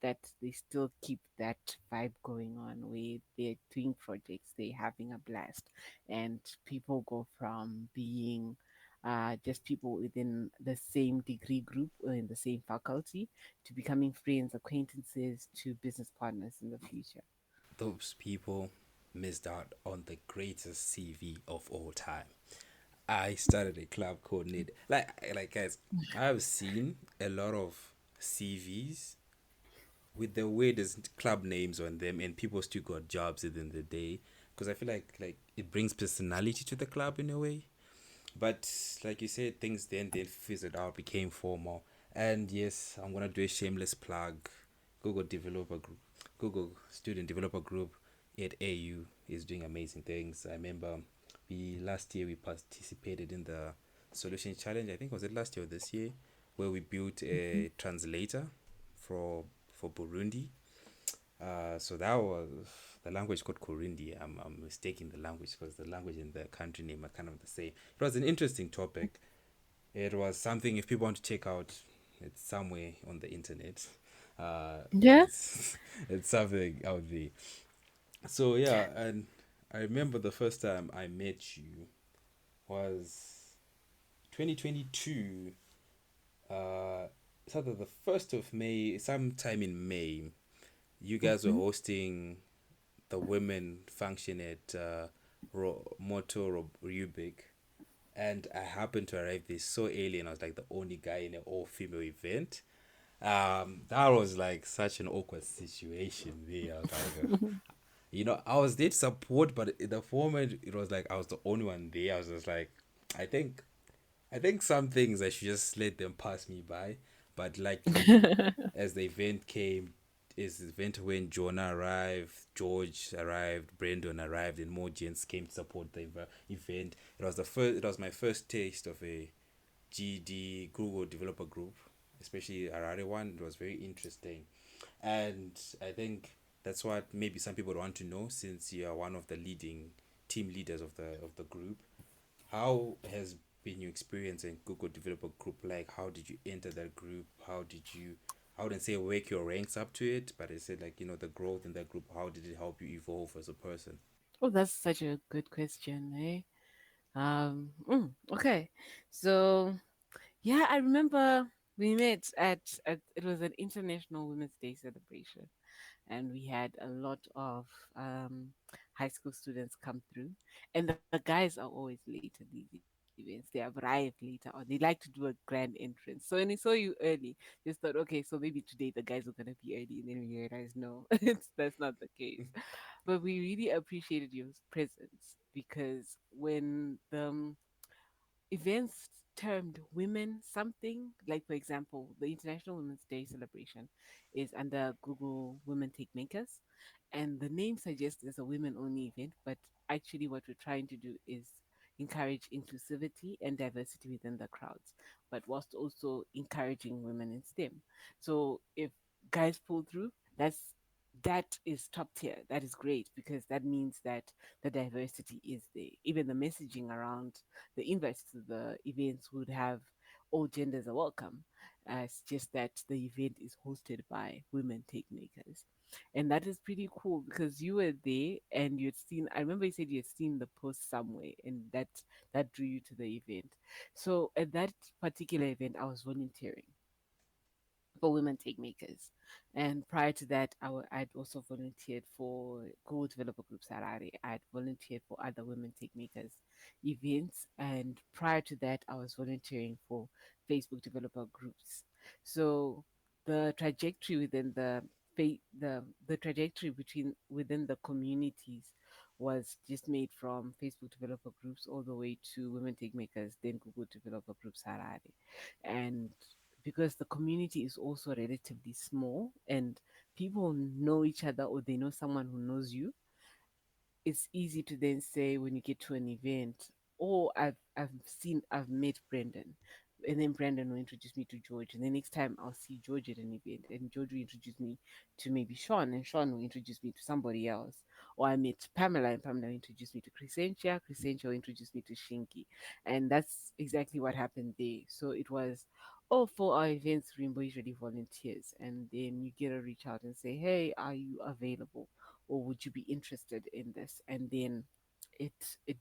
that they still keep that vibe going on where they're doing projects, they're having a blast, and people go from being just people within the same degree group or in the same faculty to becoming friends, acquaintances, to business partners in the future. Those people missed out on the greatest CV of all time. I started a club called Need. Like guys, I've seen a lot of CVs with the weirdest club names on them, and people still got jobs within the day. Because I feel like it brings personality to the club in a way. But like you said, things then fizzled out, became formal. And yes, I'm gonna do a shameless plug. Google developer group, Google student developer group at AU is doing amazing things. I remember we last year we participated in the solution challenge. I think was it last year or this year, where we built a translator for for Burundi. So that was the language called Kurundi. I'm mistaking the language because the language and the country name are kind of the same. It was an interesting topic. It was something, if people want to check out, it's somewhere on the internet. Yeah. It's it's something out there. So yeah, and I remember the first time I met you was 2022. Sort of the 1st of May, sometime in May. You guys were Hmm. hosting the women function at Rubik, and I happened to arrive there so early, and I was like the only guy in an all-female event. That was like such an awkward situation there. I was like, I was there to support, but in the format, it was like I was the only one there. I was just like, I think, I think some things I should just let them pass me by. But luckily, as the event came, as the event when Jonah arrived, George arrived, Brandon arrived, and more gents came to support the event. It was the first. It was my first taste of a GD Google developer group, especially Harare one. It was very interesting, and I think that's what maybe some people want to know, since you are one of the leading team leaders of the group. How has been your experience in Google Developer Group? Like, how did you enter that group? How did you, I wouldn't say work your ranks up to it, but I said, like, the growth in that group, how did it help you evolve as a person? Oh, that's such a good question, eh? Okay. So, yeah, I remember we met at it was an International Women's Day celebration, and we had a lot of high school students come through. And the guys are always late at these events. They arrive later on. They like to do a grand entrance. So when they saw you early, just thought, okay, so maybe today the guys are gonna be early, and then we realized no, that's not the case. But we really appreciated your presence, because when the events termed women something, like for example, the International Women's Day celebration is under Google Women Take Makers, and the name suggests it's a women only event, but actually, what we're trying to do is encourage inclusivity and diversity within the crowds, but whilst also encouraging women in STEM. So if guys pull through, that is top tier. That is great, because that means that the diversity is there. Even the messaging around the invites to the events would have all genders are welcome. It's just that the event is hosted by women take makers. And that is pretty cool, because you were there and you'd seen, I remember you said you had seen the post somewhere, and that drew you to the event. So at that particular event, I was volunteering for women take makers. And prior to that, I'd also volunteered for Google Developer Groups Harare. I'd volunteered for other women take makers events. And prior to that, I was volunteering for Facebook developer groups. So the trajectory within the trajectory between within the communities was just made from Facebook developer groups all the way to Women Take Makers, then Google developer groups Harare. And because the community is also relatively small and people know each other or they know someone who knows you, it's easy to then say when you get to an event, oh, I've met Brendan. And then Brandon will introduce me to George. And the next time I'll see George at an event, and George will introduce me to maybe Sean, and Sean will introduce me to somebody else. Or I met Pamela, and Pamela will introduce me to Crescentia. Crescentia will introduce me to Shinky. And that's exactly what happened there. So it was, oh, for our events, Rainbow usually volunteers. And then you get a reach out and say, hey, are you available? Or would you be interested in this? And then it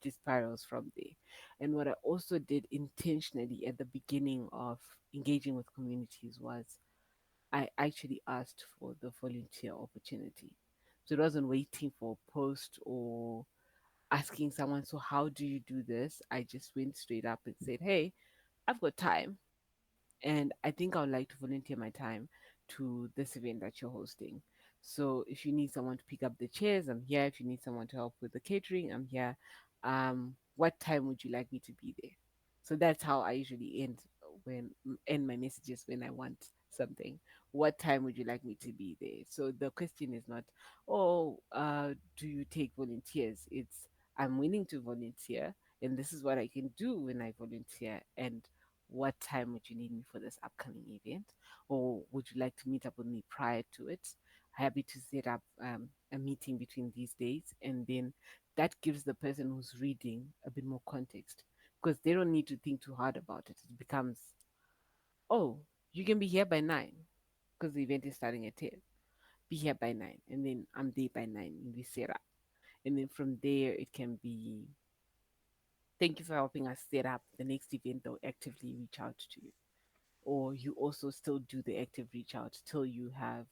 just spirals from there. And what I also did intentionally at the beginning of engaging with communities was I actually asked for the volunteer opportunity. So it wasn't waiting for a post or asking someone, so how do you do this? I just went straight up and said, hey, I've got time and I think I would like to volunteer my time to this event that you're hosting. So if you need someone to pick up the chairs, I'm here. If you need someone to help with the catering, I'm here. What time would you like me to be there? So that's how I usually end my messages when I want something. What time would you like me to be there? So the question is not, oh, do you take volunteers? It's I'm willing to volunteer, and this is what I can do when I volunteer, and what time would you need me for this upcoming event? Or would you like to meet up with me prior to it? Happy to set up a meeting between these days. And then that gives the person who's reading a bit more context because they don't need to think too hard about it. It becomes, oh, you can be here by 9 because the event is starting at 10. Be here by 9. And then I'm there by 9 and we set up. And then from there, it can be, thank you for helping us set up the next event. They'll actively reach out to you, or you also still do the active reach out till you have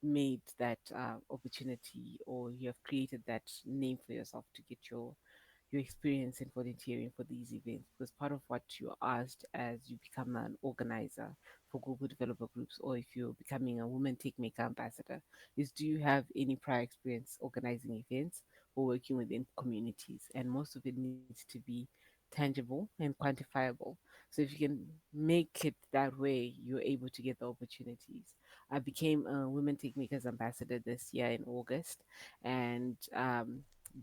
made that opportunity or you have created that name for yourself to get your experience in volunteering for these events, because part of what you're asked as you become an organizer for Google developer groups, or if you're becoming a Women Take Maker ambassador, is do you have any prior experience organizing events or working within communities? And most of it needs to be tangible and quantifiable. So if you can make it that way, you're able to get the opportunities. I became a Women Take Makers ambassador this year in August, and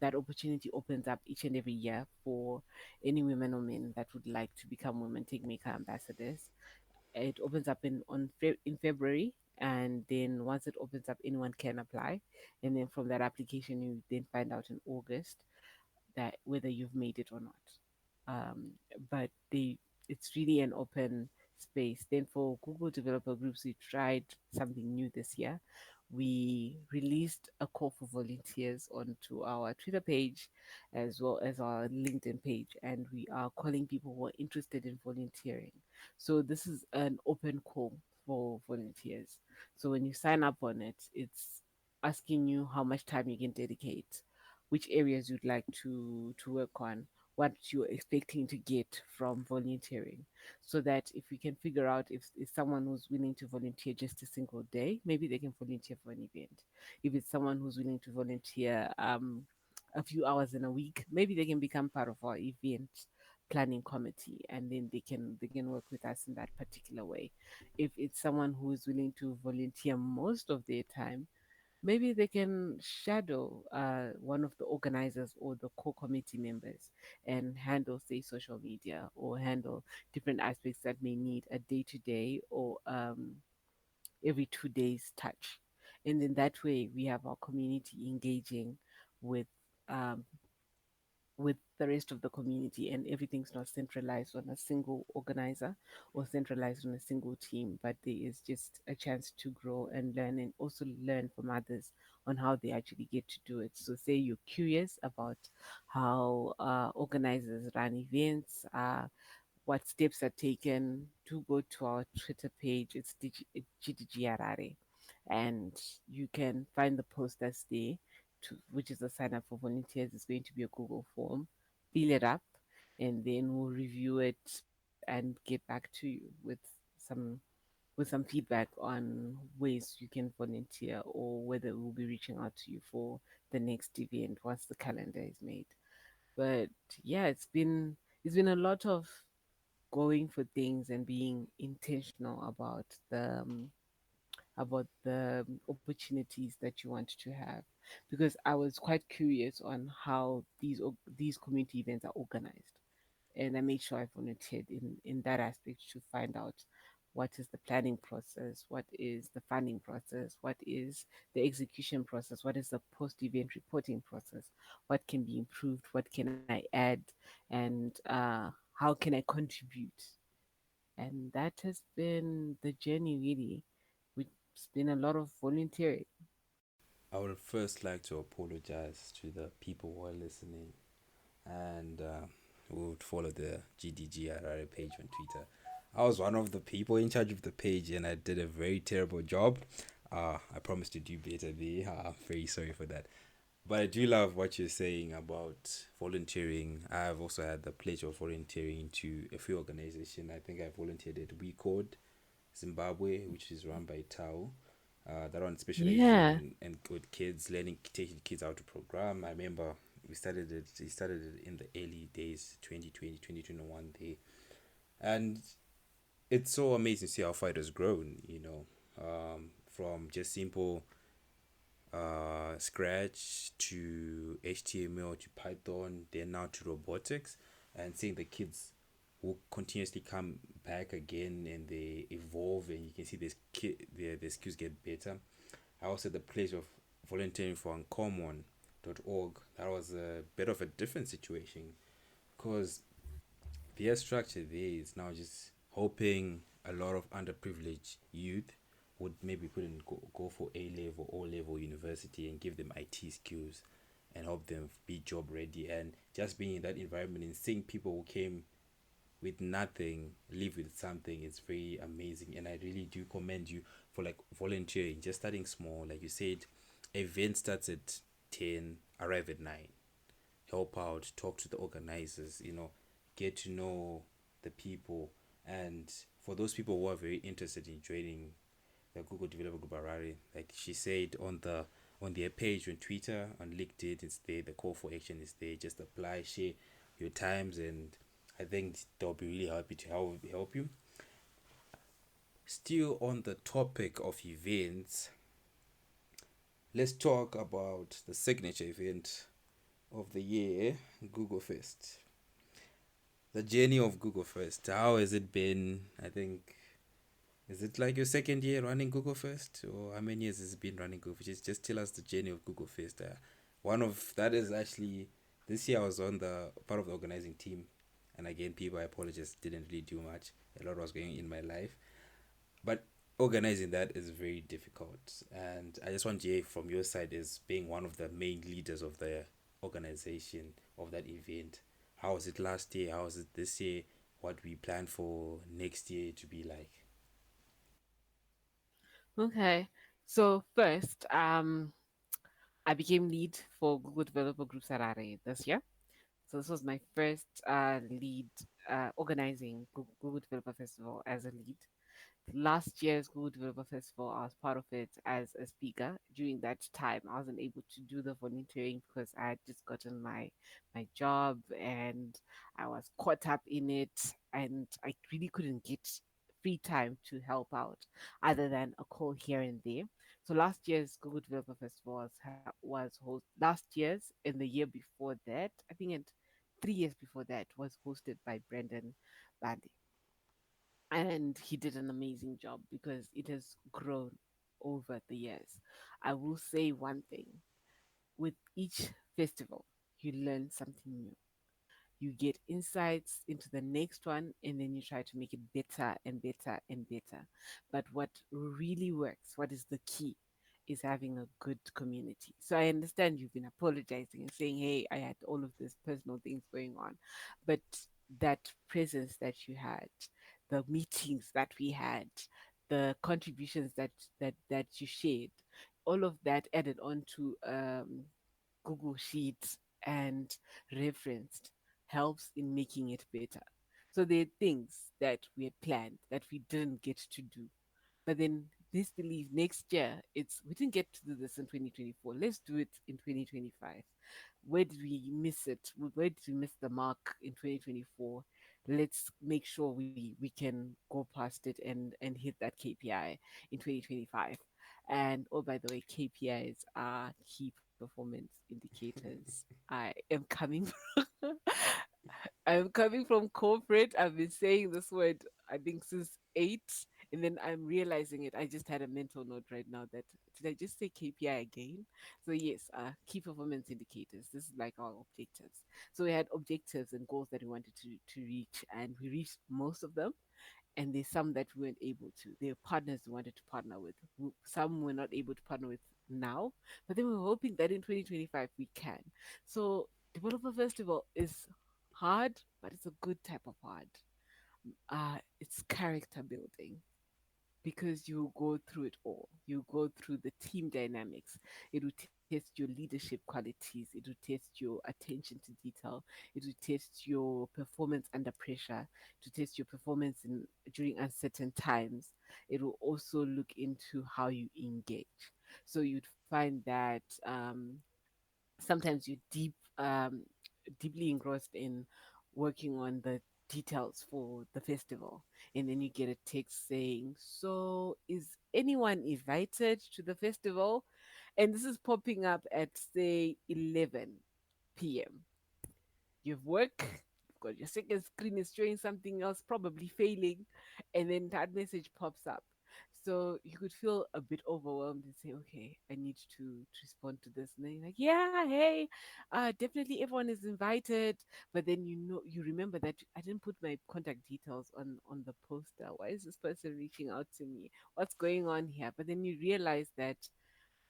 that opportunity opens up each and every year for any women or men that would like to become Women Take Maker ambassadors. It opens up in February, and then once it opens up, anyone can apply, and then from that application, you then find out in August that whether you've made it or not. Um, but it's really an open space. Then for Google developer groups, we tried something new this year. We released a call for volunteers onto our Twitter page as well as our LinkedIn page, and we are calling people who are interested in volunteering. So this is an open call for volunteers. So when you sign up on it, it's asking you how much time you can dedicate, which areas you'd like to work on, what you're expecting to get from volunteering, so that if we can figure out if someone who's willing to volunteer just a single day, maybe they can volunteer for an event. If it's someone who's willing to volunteer a few hours in a week, maybe they can become part of our event planning committee, and then they can work with us in that particular way. If it's someone who is willing to volunteer most of their time, maybe they can shadow one of the organizers or the core committee members and handle, say, social media or handle different aspects that may need a day to day or every 2 days touch. And in that way, we have our community engaging with um, with the rest of the community, and everything's not centralized on a single organizer or centralized on a single team, but there is just a chance to grow and learn, and also learn from others on how they actually get to do it. So say you're curious about how organizers run events, what steps are taken, to go to our Twitter page. It's GDG Harare, and you can find the post that's there, which is a sign up for volunteers. It's going to be a Google form. Fill it up, and then we'll review it and get back to you with some with some feedback on ways you can volunteer or whether we'll be reaching out to you for the next event once the calendar is made. But yeah, it's been a lot of going for things and being intentional about the opportunities that you want to have, because I was quite curious on how these community events are organized, and I made sure I volunteered in that aspect to find out what is the planning process, what is the funding process, what is the execution process, what is the post event reporting process, what can be improved, what can I add, and how can I contribute. And that has been the journey, really. It's been a lot of volunteering. I would first like to apologize to the people who are listening and who would follow the GDG Harare page on Twitter. I was one of the people in charge of the page and I did a very terrible job. I promise to do better there. I'm very sorry for that. But I do love what you're saying about volunteering. I've also had the pleasure of volunteering to a few organizations. I think I volunteered at WeCode Zimbabwe, which is run by Tao. That one specializes Yeah. in with kids, learning, teaching kids how to program. I remember we started it in the early days, 2020, 2021 there. And it's so amazing to see how far it has grown, from just simple Scratch to HTML to Python, then now to robotics, and seeing the kids who continuously come back again and they evolve, and you can see their skills get better. I also had the pleasure of volunteering for uncommon.org. That was a bit of a different situation because their structure there is now just hoping a lot of underprivileged youth would maybe put in go for A level, O level university and give them IT skills and help them be job ready. And just being in that environment and seeing people who came with nothing live with something is very amazing. And I really do commend you for like volunteering, just starting small. Like you said, event starts at 10, arrive at 9, help out, talk to the organizers, get to know the people. And for those people who are very interested in joining the Google Developer Group Harare, like she said on their page on Twitter, on LinkedIn, it's there. The call for action is there. Just apply, share your times, and I think they'll be really happy to help you. Still on the topic of events, let's talk about the signature event of the year, Google Fest. The journey of Google First. How has it been? I think, is it like your second year running Google First, or how many years has it been running Google? Just tell us the journey of Google First. One of that is actually this year I was on the part of the organizing team, and again, people, I apologize, didn't really do much. A lot was going in my life, but organizing that is very difficult. And I just want to hear from your side, as being one of the main leaders of the organization of that event. How was it last year? How was it this year? What we plan for next year to be like? Okay. So first, I became lead for Google Developer Groups Harare this year. So this was my first lead organizing Google Developer Festival as a lead. Last year's Google Developer Festival, I was part of it as a speaker. During that time, I wasn't able to do the volunteering because I had just gotten my job and I was caught up in it, and I really couldn't get free time to help out other than a call here and there. So last year's Google Developer Festival was last year's and the year before that, I think, and 3 years before that, was hosted by Brendan Bandy, and he did an amazing job because it has grown over the years. I will say one thing: with each festival, you learn something new. You get insights into the next one, and then you try to make it better and better and better. But what really works, what is the key, is having a good community. So I understand you've been apologizing and saying, hey, I had all of these personal things going on, but that presence that you had, the meetings that we had, the contributions that you shared, all of that added on to Google Sheets and referenced helps in making it better. So there are things that we had planned that we didn't get to do, But then this believe next year, it's we didn't get to do this in 2024. Let's do it in 2025. Where did we miss it? Where did we miss the mark in 2024? Let's make sure we can go past it and hit that KPI in 2025. And oh, by the way, KPIs are key performance indicators. I am coming I'm coming from corporate. I've been saying this word, I think, since eight, and then I'm realizing it. I just had a mental note right now that did I just say KPI again? So yes, key performance indicators. This is like our objectives. So we had objectives and goals that we wanted to reach, and we reached most of them. And there's some that we weren't able to. There are partners we wanted to partner with. Some we're not able to partner with now, but then we're hoping that in 2025 we can. So Developer Festival is hard, but it's a good type of hard. It's character building because you go through it all. You go through the team dynamics. It will test your leadership qualities. It will test your attention to detail. It will test your performance under pressure. To test your performance during uncertain times. It will also look into how you engage. So you'd find that sometimes you're deeply engrossed in working on the details for the festival, and then you get a text saying, so is anyone invited to the festival? And this is popping up at say 11 p.m. You've work, you've got your second screen is showing something else, probably failing, and then that message pops up. So you could feel a bit overwhelmed and say, okay, I need to respond to this. And then you're like, yeah, hey, definitely everyone is invited. But then you remember that I didn't put my contact details on the poster. Why is this person reaching out to me? What's going on here? But then you realize that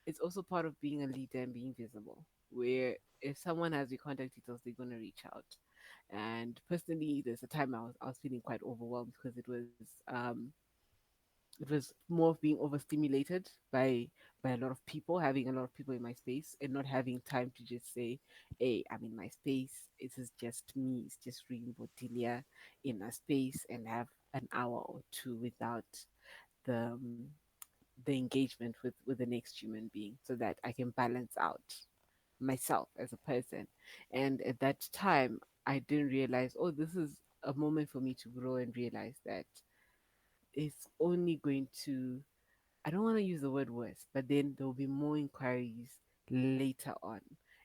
it's also part of being a leader and being visible, where if someone has your contact details, they're going to reach out. And personally, there's a time I was feeling quite overwhelmed because it was more of being overstimulated by a lot of people, having a lot of people in my space and not having time to just say, hey, I'm in my space. It is just me. It's just Ruvimbo in a space and have an hour or two without the the engagement with the next human being so that I can balance out myself as a person. And at that time, I didn't realize, oh, this is a moment for me to grow and realize that it's only going to, I don't want to use the word worse, but then there will be more inquiries later on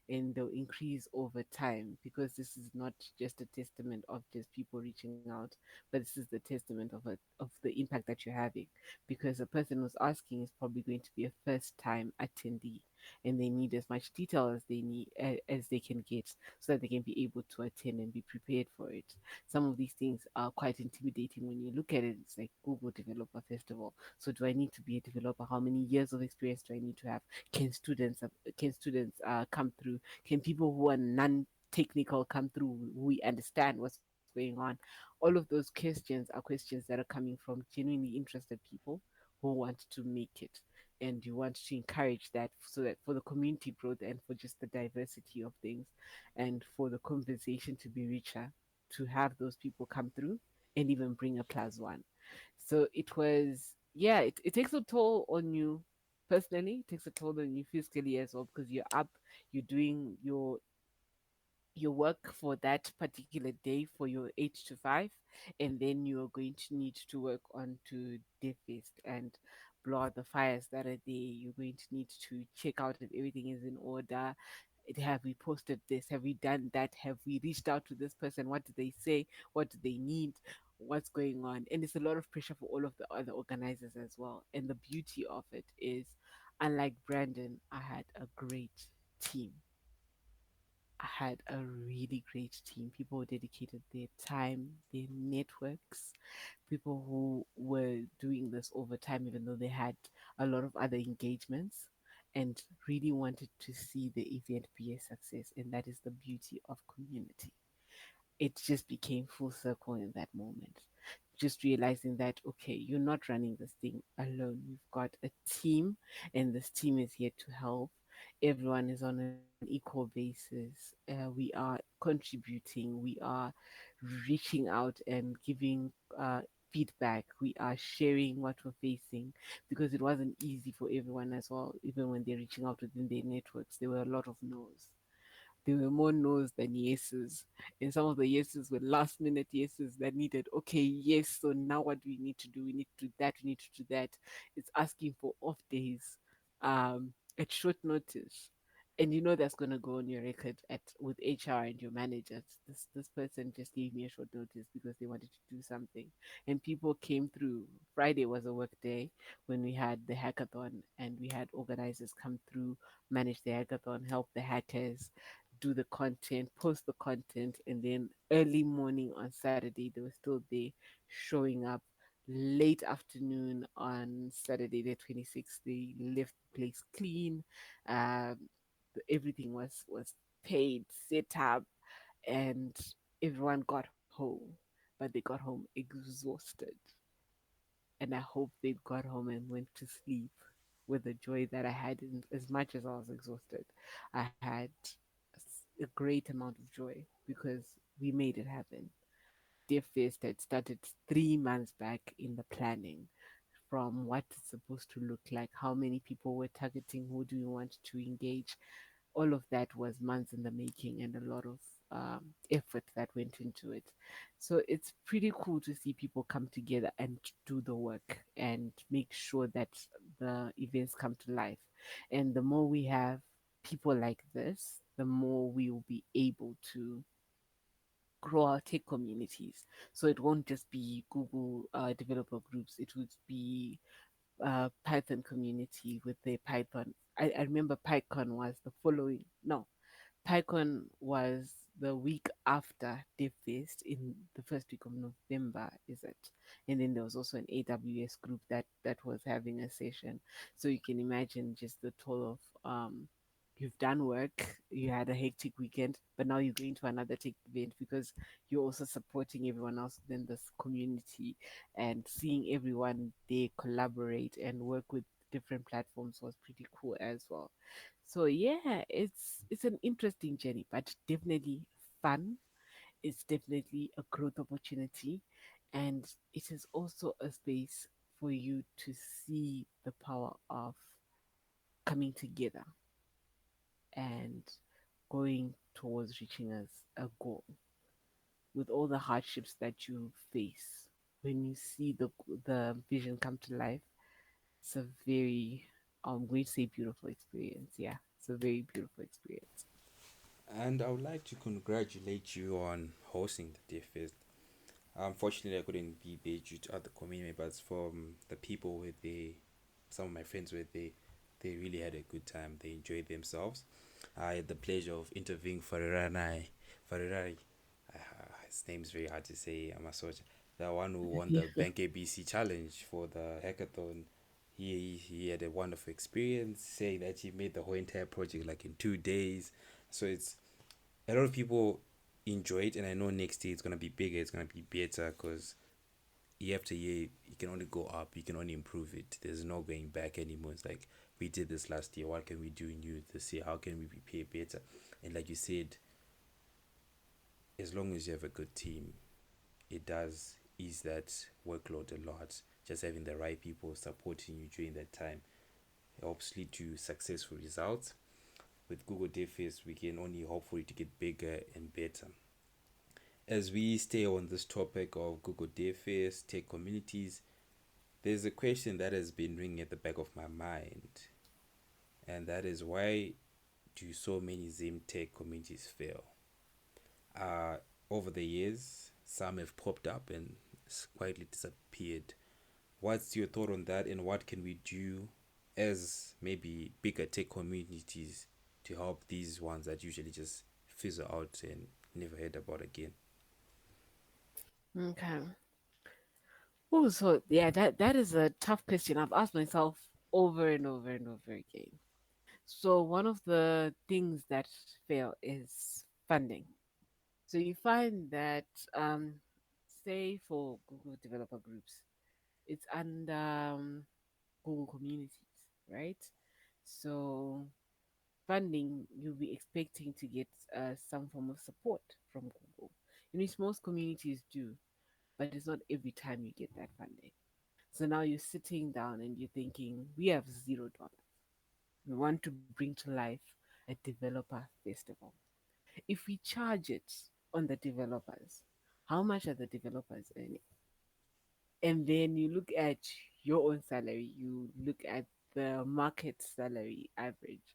and they'll increase over time because this is not just a testament of just people reaching out, but this is the testament of the impact that you're having because the person who's asking is probably going to be a first time attendee and they need as much detail as they need as they can get so that they can be able to attend and be prepared for it. Some of these things are quite intimidating when you look at it. It's like Google Developer Festival. So do I need to be a developer? How many years of experience do I need to have? Can students come through? Can people who are non-technical come through? We understand what's going on. All of those questions are questions that are coming from genuinely interested people who want to make it, and you want to encourage that so that for the community growth and for just the diversity of things, and for the conversation to be richer, to have those people come through and even bring a plus one. So it was, yeah, it takes a toll on you personally, it takes a toll on you physically as well because you're up, you're doing your work for that particular day for your 8 to 5, and then you're going to need to work on to defist and blow out the fires that are there. You're going to need to check out if everything is in order. Have we posted this? Have we done that? Have we reached out to this person? What do they say? What do they need? What's going on? And it's a lot of pressure for all of the other organizers as well. And the beauty of it is, unlike Brandon, I had a great team. I had a really great team. People who dedicated their time, their networks, people who were doing this over time, even though they had a lot of other engagements and really wanted to see the event be a success. And that is the beauty of community. It just became full circle in that moment. Just realizing that, okay, you're not running this thing alone. You've got a team, and this team is here to help. Everyone is on an equal basis. We are contributing, we are reaching out and giving feedback, we are sharing what we're facing, because it wasn't easy for everyone as well. Even when they're reaching out within their networks, there were a lot of no's. There were more no's than yeses. And some of the yeses were last minute yeses that needed, okay, yes, so now what do we need to do? We need to do that, we need to do that. It's asking for off days at short notice. And you know that's gonna go on your record at with HR and your manager. This person just gave me a short notice because they wanted to do something. And people came through. Friday was a work day when we had the hackathon, and we had organizers come through, manage the hackathon, help the hackers do the content, post the content, and then early morning on Saturday, they were still there showing up. Late afternoon on Saturday, the 26th, they left the place clean. Um, everything was paid, set up, and everyone got home. But they got home exhausted, and I hope they got home and went to sleep with the joy that I had. As much as I was exhausted, I had a great amount of joy because we made it happen. Dear Fest had started 3 months back in the planning, from what it's supposed to look like, how many people we're targeting, who do we want to engage. All of that was months in the making, and a lot of effort that went into it. So it's pretty cool to see people come together and do the work and make sure that the events come to life. And the more we have people like this, the more we will be able to grow our tech communities. So it won't just be Google developer groups, it would be Python community with their Python. I remember PyCon was the following, no, PyCon was the week after DevFest in the first week of November, is it? And then there was also an AWS group that was having a session. So you can imagine just the toll of you've done work, you had a hectic weekend, but now you're going to another tech event because you're also supporting everyone else within this community, and seeing everyone they collaborate and work with different platforms was pretty cool as well. So yeah, it's an interesting journey, but definitely fun. It's definitely a growth opportunity, and it is also a space for you to see the power of coming together and going towards reaching a goal with all the hardships that you face. When you see the vision come to life, it's a very I'm going to say beautiful experience. Yeah, it's a very beautiful experience. And I would like to congratulate you on hosting the Deaf Fest. Unfortunately, I couldn't be there due to other community members. From the people where some of my friends were there, they really had a good time. They enjoyed themselves. I had the pleasure of interviewing Farerari. His name's very hard to say. I'm a soldier. The one who won the Bank ABC challenge for the hackathon. He had a wonderful experience, saying that he made the whole entire project like in 2 days. So it's a lot of people enjoy it, and I know next year it's gonna be bigger, it's gonna be better, because year after year you can only go up, you can only improve it. There's no going back anymore. It's like, we did this last year, what can we do new this year? How can we prepare better? And like you said, as long as you have a good team, it does ease that workload a lot. Just having the right people supporting you during that time helps lead to successful results. With Google DevFest, we can only hope for it to get bigger and better. As we stay on this topic of Google DevFest, tech communities, there's a question that has been ringing at the back of my mind, and that is, why do so many Zim tech communities fail? Uh, Over the years, some have popped up and quietly disappeared. What's your thought on that, and what can we do as maybe bigger tech communities to help these ones that usually just fizzle out and never heard about again? Okay. Oh, so yeah, that is a tough question. I've asked myself over and over and over again. So one of the things that fail is funding. So you find that, say for Google developer groups, it's under Google communities, right? So funding, you'll be expecting to get some form of support from Google, in which most communities do. but it's not every time you get that funding. So now you're sitting down and you're thinking, we have $0. We want to bring to life a developer festival. If we charge it on the developers, how much are the developers earning? And then you look at your own salary, you look at the market salary average,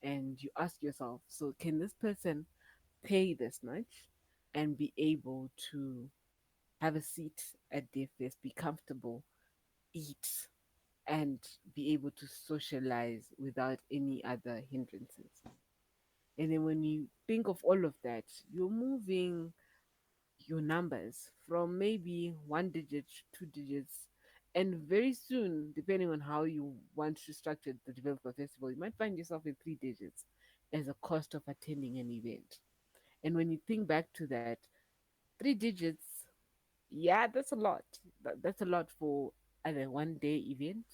and you ask yourself, so can this person pay this much and be able to have a seat at their feast, be comfortable, eat, and be able to socialize without any other hindrances? And then when you think of all of that, you're moving your numbers from maybe one digit, 2 digits, and very soon, depending on how you want to structure the developer festival, you might find yourself in 3 digits as a cost of attending an event. And when you think back to that, 3 digits, yeah, that's a lot. That's a lot for either 1 day event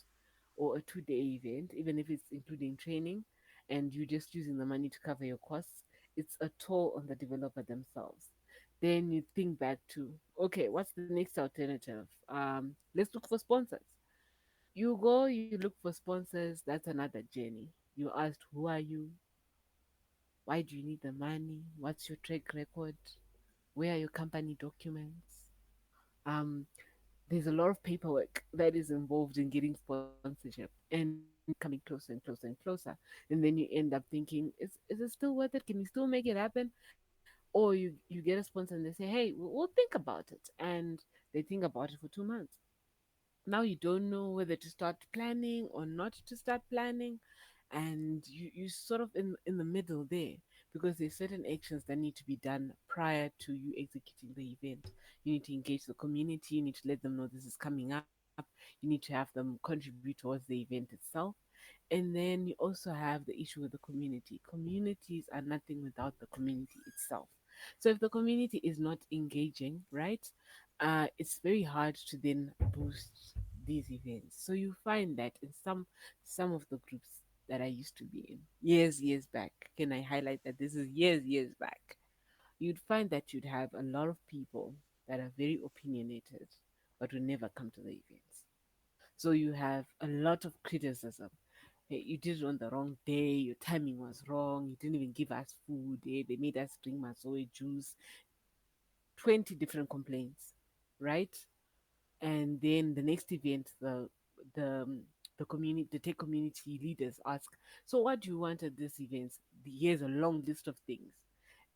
or a 2 day event, even if it's including training and you're just using the money to cover your costs. It's a toll on the developer themselves. Then you think back to, okay, what's the next alternative? Let's look for sponsors. You go, you look for sponsors. That's another journey. You asked, who are you? Why do you need the money? What's your track record? Where are your company documents? Um, there's a lot of paperwork that is involved in getting sponsorship, and it's coming closer and closer and closer. And then you end up thinking, is it still worth it? Can you still make it happen? Or you get a sponsor and they say, hey, we'll think about it, and they think about it for 2 months. Now you don't know whether to start planning or not to start planning, and you sort of in the middle there, because there's certain actions that need to be done prior to you executing the event. You need to engage the community, you need to let them know this is coming up, you need to have them contribute towards the event itself. And then you also have the issue with the community. Communities are nothing without the community itself. So if the community is not engaging, right, it's very hard to then boost these events. So you find that in some of the groups that I used to be in years back, can I highlight that this is years back? You'd find that you'd have a lot of people that are very opinionated, but will never come to the events. So you have a lot of criticism. Hey, you did it on the wrong day. Your timing was wrong. You didn't even give us food. They made us drink masoe juice. 20 different complaints, right? And then the next event, the the community, the tech community leaders ask, so what do you want at this event? Here's a long list of things.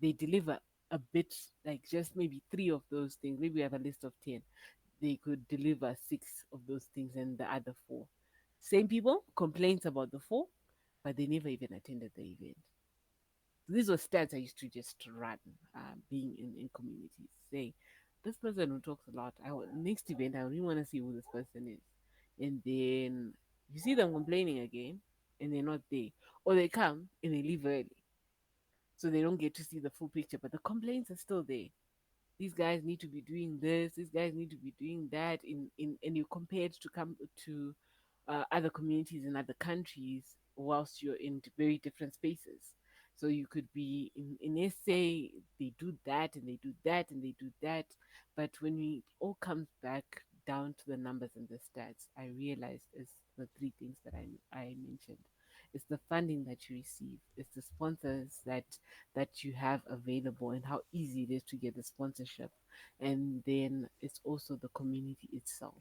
They deliver a bit, like just maybe three of those things. Maybe we have a list of 10. They could deliver six of those things and the other four. Same people complains about the four, but they never even attended the event. These were stats I used to just run, being in communities, saying, this person who talks a lot, next event, I really want to see who this person is. And then you see them complaining again, and they're not there. Or they come and they leave early. So they don't get to see the full picture, but the complaints are still there. These guys need to be doing this, these guys need to be doing that, and you compare it to come to other communities in other countries whilst you're in very different spaces. So you could be in SA, they do that and they do that and they do that. But when we all comes back down to the numbers and the stats, I realized it's the three things that I mentioned. It's the funding that you receive, it's the sponsors that you have available and how easy it is to get the sponsorship. And then it's also the community itself.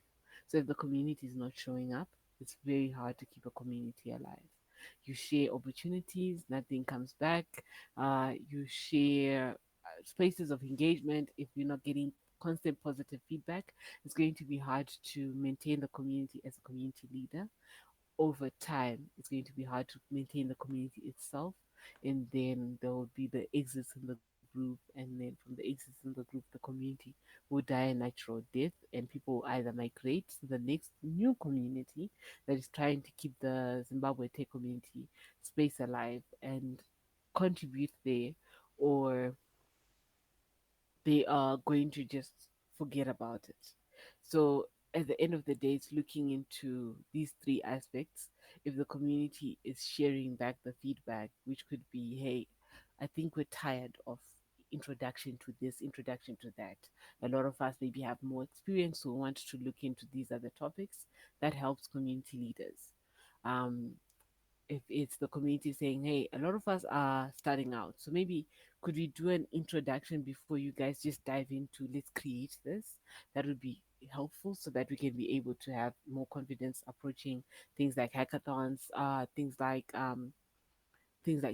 So if the community is not showing up, it's very hard to keep a community alive. You share opportunities, nothing comes back. You share spaces of engagement. If you're not getting constant positive feedback, it's going to be hard to maintain the community as a community leader. Over time, it's going to be hard to maintain the community itself. And then there will be the exits in the group. And then from the exits in the group, the community will die a natural death. And people will either migrate to the next new community that is trying to keep the Zimbabwe tech community space alive and contribute there, or they are going to just forget about it. So at the end of the day, it's looking into these three aspects. If the community is sharing back the feedback, which could be, hey, I think we're tired of introduction to this, introduction to that. A lot of us maybe have more experience, so want to look into these other topics. That helps community leaders. Um, if it's the community saying, hey, a lot of us are starting out, so maybe could we do an introduction before you guys just dive into let's create this? That would be helpful so that we can be able to have more confidence approaching things like hackathons, things like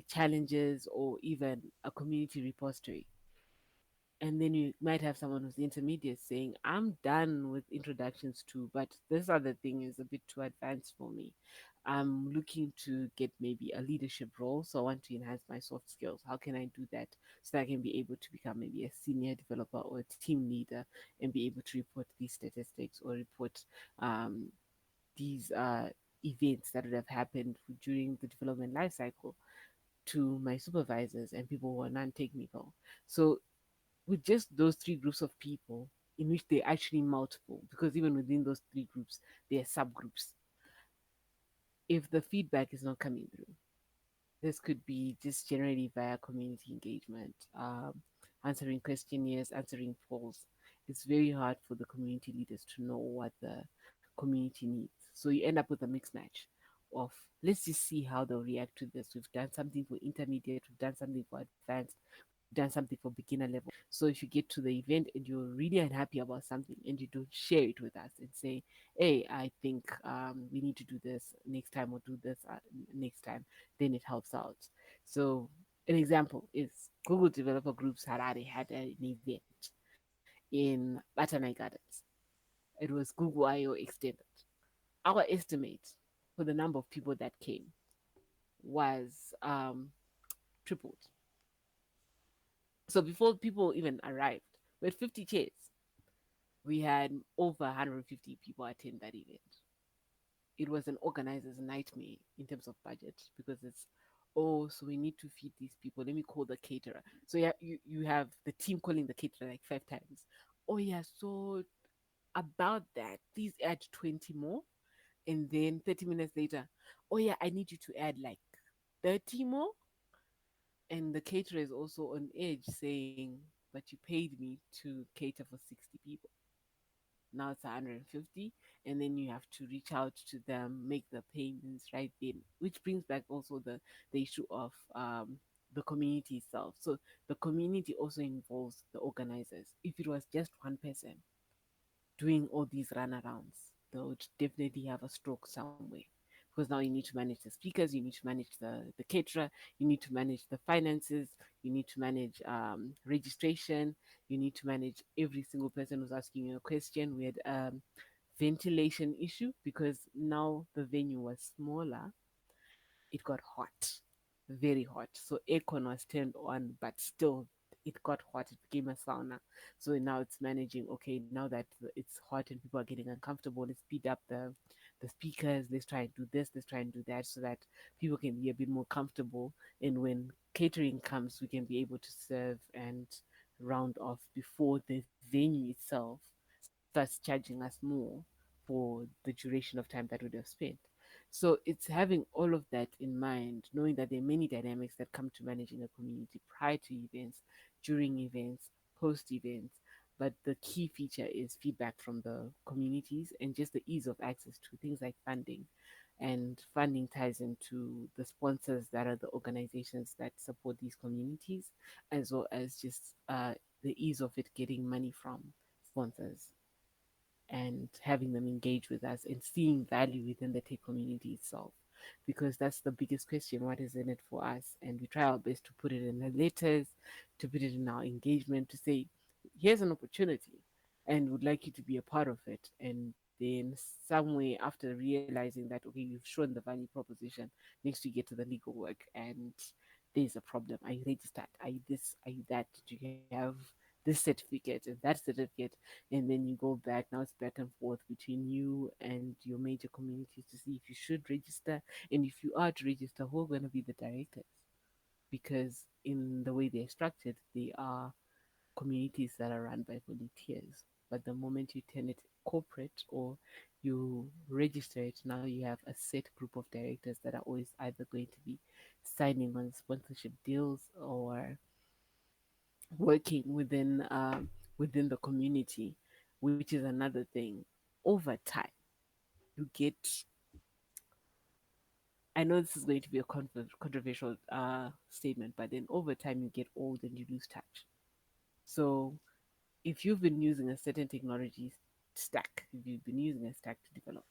challenges, or even a community repository. And then you might have someone who's intermediate saying, I'm done with introductions too, but this other thing is a bit too advanced for me. I'm looking to get maybe a leadership role, so I want to enhance my soft skills. How can I do that so that I can be able to become maybe a senior developer or a team leader and be able to report these statistics or report um, these events that would have happened during the development life cycle to my supervisors and people who are non-technical. So with just those three groups of people, in which they're actually multiple, because even within those three groups, there are subgroups. If the feedback is not coming through, this could be just generally via community engagement, answering questionnaires, answering polls. It's very hard for the community leaders to know what the community needs. So you end up with a mixed match of let's just see how they'll react to this. We've done something for intermediate, we've done something for advanced, we've done something for beginner level. So if you get to the event and you're really unhappy about something and you don't share it with us and say, hey, I think we need to do this next time or do this next time, then it helps out. So an example is Google Developer Groups Harare had an event in Batanai Gardens. It was Google I/O extended. Our estimate for the number of people that came was tripled. So before people even arrived, we had 50 chairs. We had over 150 people attend that event. It was an organizer's nightmare in terms of budget because it's, oh, so we need to feed these people. Let me call the caterer. So yeah, you have the team calling the caterer like 5 times. Oh yeah, so about that, please add 20 more. And then 30 minutes later, oh yeah, I need you to add like 30 more. And the caterer is also on edge saying, but you paid me to cater for 60 people. Now it's 150, and then you have to reach out to them, make the payments right then, which brings back also the issue of the community itself. So the community also involves the organizers. If it was just one person doing all these runarounds, they would definitely have a stroke somewhere. Because now you need to manage the speakers, you need to manage the caterer, you need to manage the finances, you need to manage registration, you need to manage every single person who's asking you a question. We had ventilation issue because now the venue was smaller, it got hot, very hot. So aircon was turned on, but still it got hot. It became a sauna. So now it's managing. Okay, now that it's hot and people are getting uncomfortable, let's speed up the speakers. Let's try and do this. Let's try and do that, so that people can be a bit more comfortable. And when catering comes, we can be able to serve and round off before the venue itself starts charging us more for the duration of time that would have spent. So it's having all of that in mind, knowing that there are many dynamics that come to managing a community prior to events, during events, post events. But the key feature is feedback from the communities and just the ease of access to things like funding. And funding ties into the sponsors that are the organizations that support these communities, as well as just the ease of it getting money from sponsors and having them engage with us and seeing value within the tech community itself. Because that's the biggest question, what is in it for us? And we try our best to put it in the letters, to put it in our engagement, to say, here's an opportunity and would like you to be a part of it. And then somewhere after realizing that, okay, you've shown the value proposition, next you get to the legal work and there's a problem. Are you registered? Are you this? Are you that? Do you have this certificate and that certificate? And then you go back. Now it's back and forth between you and your major communities to see if you should register. And if you are to register, who are going to be the directors? Because in the way they're structured, they are communities that are run by volunteers. But the moment you turn it corporate or you register it, now you have a set group of directors that are always either going to be signing on sponsorship deals or working within the community, which is another thing. Over time, you get. I know this is going to be a controversial statement, but then over time you get old and you lose touch. So if you've been using a certain technology stack, if you've been using a stack to develop,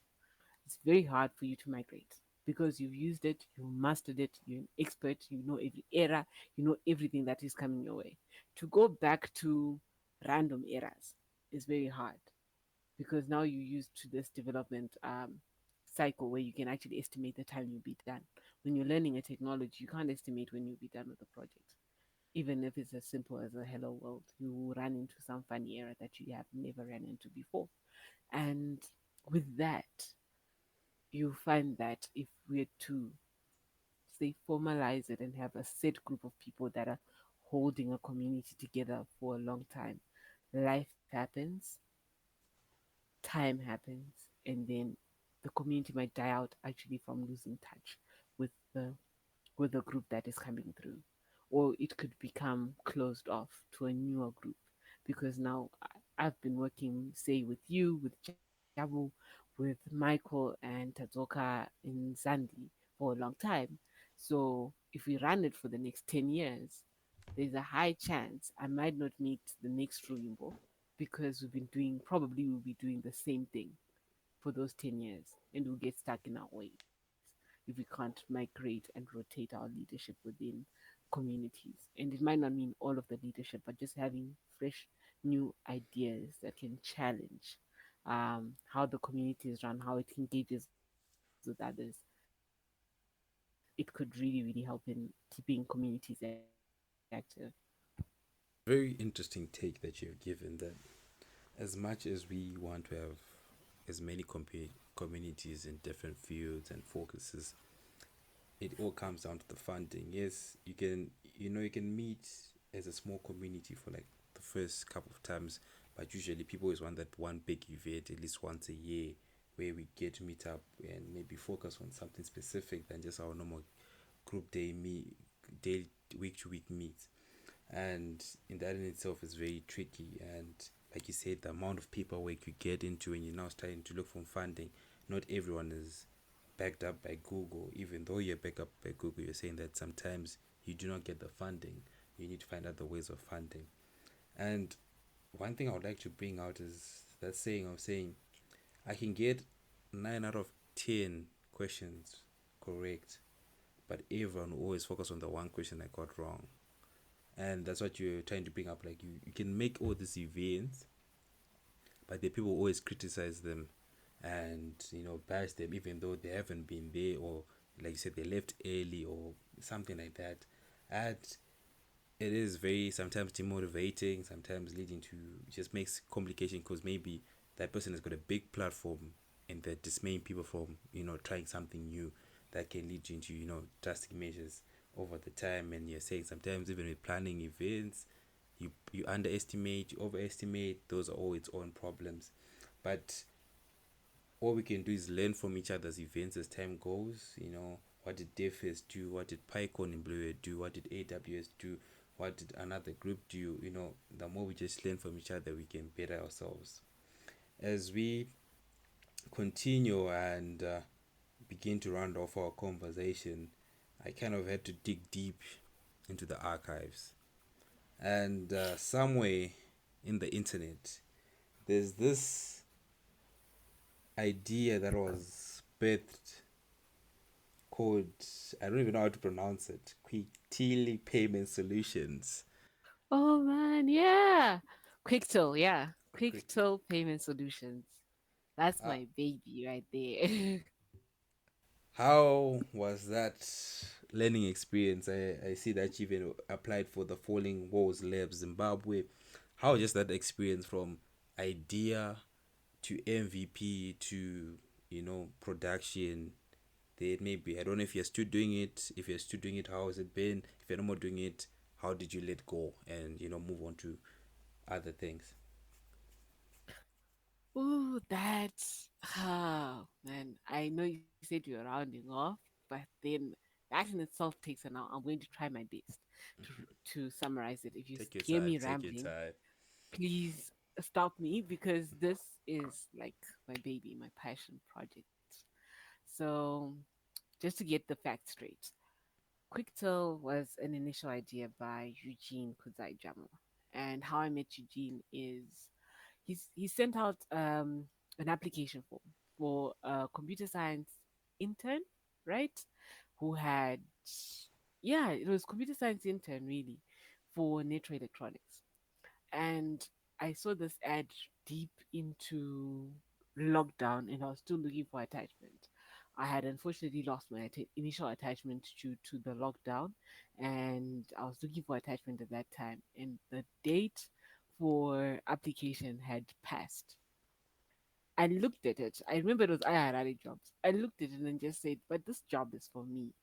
it's very hard for you to migrate because you've used it, you mastered it, you're an expert, you know every era, you know everything that is coming your way. To go back to random eras is very hard because now you're used to this development cycle where you can actually estimate the time you'll be done. When you're learning a technology, you can't estimate when you'll be done with the project. Even if it's as simple as a hello world, you will run into some funny error that you have never ran into before. And with that, you find that if we're to say formalize it and have a set group of people that are holding a community together for a long time, life happens, time happens, and then the community might die out actually from losing touch with the group that is coming through, or it could become closed off to a newer group because now I've been working, say, with you, with Jabu, with Michael and Tazoka in Zandi for a long time. So if we run it for the next 10 years, there's a high chance I might not meet the next Ruvimbo because probably we'll be doing the same thing for those 10 years and we'll get stuck in our ways if we can't migrate and rotate our leadership within communities. And it might not mean all of the leadership, but just having fresh new ideas that can challenge how the community is run, how it engages with others. It could really, really help in keeping communities active. Very interesting take that you've given, that as much as we want to have as many communities in different fields and focuses, it all comes down to the funding. Yes, you can meet as a small community for like the first couple of times, but usually people always want that one big event at least once a year where we get to meet up and maybe focus on something specific than just our normal group day week to week meets. And in that in itself is very tricky. And like you said, the amount of paperwork you get into when you're now starting to look for funding, not everyone is backed up by Google. Even though you're backed up by Google, you're saying that sometimes you do not get the funding. You need to find other ways of funding. And one thing I would like to bring out is that saying of saying I can get 9 out of 10 questions correct, but everyone will always focus on the one question I got wrong. And that's what you're trying to bring up. Like you can make all these events, but the people always criticize them and bash them even though they haven't been there, or like you said, they left early or something like that. And it is very sometimes demotivating, sometimes leading to, just makes complication because maybe that person has got a big platform and they're dismaying people from trying something new that can lead you into drastic measures over the time. And you're saying sometimes even with planning events, you underestimate, you overestimate, those are all its own problems. But all we can do is learn from each other's events as time goes. What did DevFest do? What did PyCon in Blue do? What did AWS do? What did another group do? The more we just learn from each other, we can better ourselves. As we continue and begin to round off our conversation, I kind of had to dig deep into the archives. And somewhere in the internet, there's this idea that was birthed called, I don't even know how to pronounce it, Kwiktill payment solutions. Oh man, yeah. Kwiktill, yeah. Quick, Kwiktill payment solutions. That's uh, my baby right there. how was that learning experience? I see that you even applied for the Falling Walls Lab Zimbabwe. How was just that experience from idea to MVP to production? Then maybe I don't know if you're still doing it. If you're still doing it, how has it been? If you're no more doing it, how did you let go and move on to other things? Ooh, that's man. I know you said you're rounding off, but then that in itself takes an hour. I'm going to try my best. to summarize it. If you Take your hear time. me Take your rambling, time. please stop me because this is like my baby, my passion project. So, just to get the facts straight, Kwiktill was an initial idea by Eugene Kuzai Jamo. And how I met Eugene is he sent out an application form for a computer science intern, right? Who had, yeah, it was computer science intern really for Netro Electronics. And I saw this ad deep into lockdown and I was still looking for attachment. I had unfortunately lost my initial attachment due to the lockdown, and I was looking for attachment at that time, and the date for application had passed. I looked at it. I remember it was IRR jobs. I looked at it and just said, but this job is for me.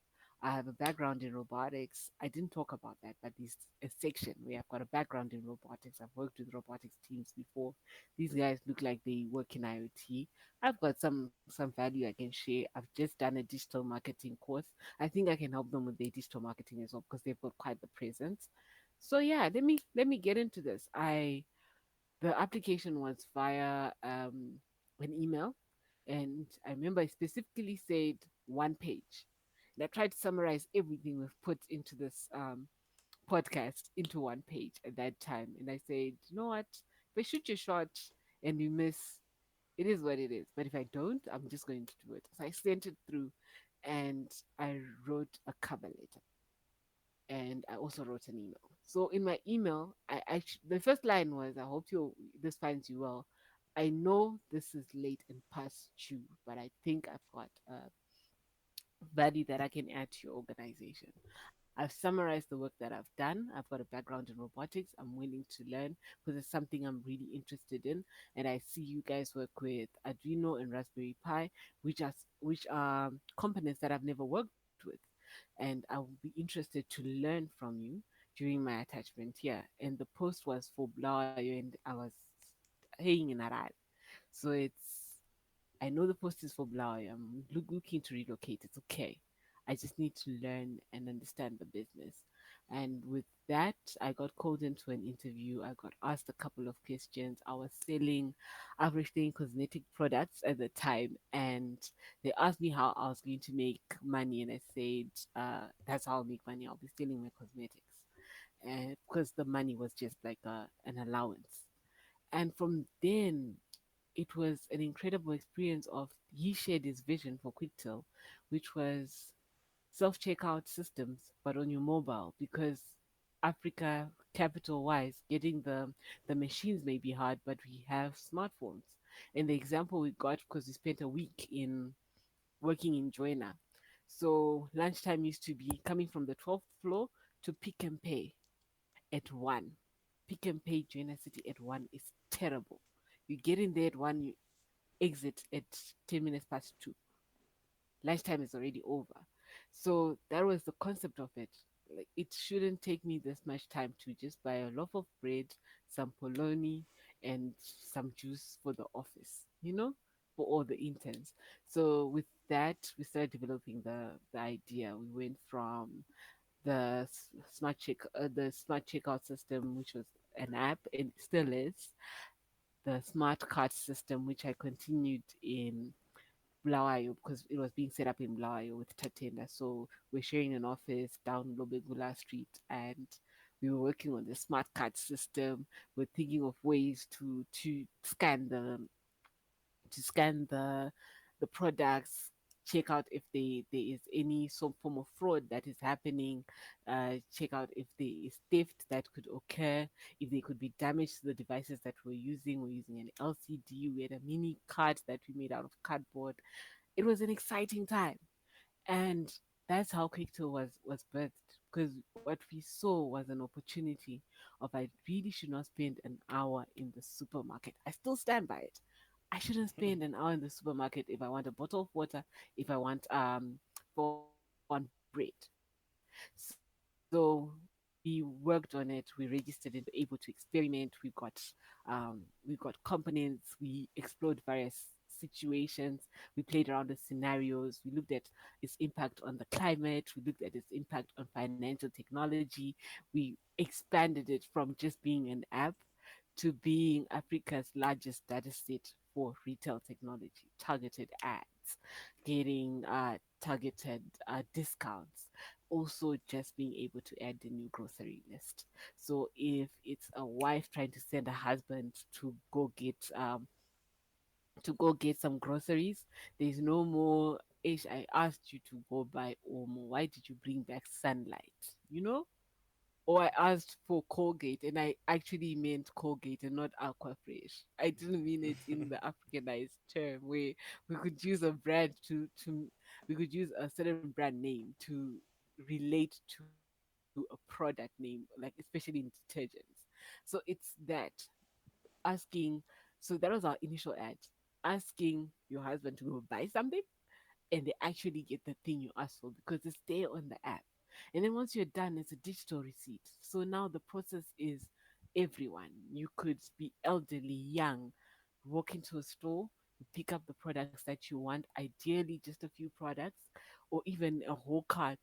I have a background in robotics. I didn't talk about that, but there's a section where I've got a background in robotics. I've worked with robotics teams before. These guys look like they work in IoT. I've got some value I can share. I've just done a digital marketing course. I think I can help them with their digital marketing as well because they've got quite the presence. So yeah, let me get into this. The application was via an email, and I remember I specifically said one page. And I tried to summarize everything we've put into this podcast into one page at that time. And I said, you know what? If I shoot your shot and you miss, it is what it is. But if I don't, I'm just going to do it. So I sent it through and I wrote a cover letter and I also wrote an email. So in my email, I actually the first line was, "I hope you this finds you well. I know this is late and past due, but I think I've got value that I can add to your organization. I've summarized the work that I've done. I've got a background in robotics. I'm willing to learn because it's something I'm really interested in. And I see you guys work with Arduino and Raspberry Pi, which are components that I've never worked with. And I will be interested to learn from you during my attachment here." And the post was for Blawayo, and I was staying in Harare. So I know the post is for Blawayo. I'm looking to relocate. It's okay. I just need to learn and understand the business. And with that, I got called into an interview. I got asked a couple of questions. I was selling everything cosmetic products at the time, and they asked me how I was going to make money, and I said, "That's how I'll make money. I'll be selling my cosmetics," and because the money was just like an allowance. And from then, it was an incredible experience of he shared his vision for Kwiktill, which was self-checkout systems but on your mobile, because Africa, capital wise, getting the machines may be hard, but we have smartphones. And the example we got, because we spent a week in working in Joina, so lunchtime used to be coming from the 12th floor to Pick and Pay at 1. Pick and Pay Joina City at 1 is terrible. You get in there at 1, you exit at 10 minutes past 2. Lunchtime is already over. So that was the concept of it. Like, it shouldn't take me this much time to just buy a loaf of bread, some polony, and some juice for the office, for all the interns. So with that, we started developing the idea. We went from the smart checkout system, which was an app and still is, the smart card system, which I continued in Blawayo because it was being set up in Blawayo with Tatenda. So we're sharing an office down Lobegula Street, and we were working on the smart card system. We're thinking of ways to scan the products, check out if there is any some form of fraud that is happening, check out if there is theft that could occur, if there could be damage to the devices that we're using. We're using an LCD. We had a mini card that we made out of cardboard. It was an exciting time, and that's how Kwiktill was birthed, because what we saw was an opportunity of, I really should not spend an hour in the supermarket. I still stand by it. I shouldn't spend an hour in the supermarket if I want a bottle of water, if I want for one bread. So we worked on it. We registered it. We were able to experiment. We got components. We explored various situations. We played around with scenarios. We looked at its impact on the climate. We looked at its impact on financial technology. We expanded it from just being an app to being Africa's largest data set for retail technology, targeted ads, getting targeted discounts, also just being able to add the new grocery list. So if it's a wife trying to send a husband to go get some groceries, there's no more. Ish, I asked you to go buy Omo. Why did you bring back sunlight? You know, or I asked for Colgate and I actually meant Colgate and not Aquafresh. I didn't mean it in the Africanized term where we could use a brand to we could use a certain brand name to relate to a product name, like especially in detergents. So it's that asking. So that was our initial ad, asking your husband to go buy something and they actually get the thing you asked for because it's there on the app. And then once you're done, it's a digital receipt. So now the process is everyone. You could be elderly, young, walk into a store, you pick up the products that you want, ideally just a few products, or even a whole cart.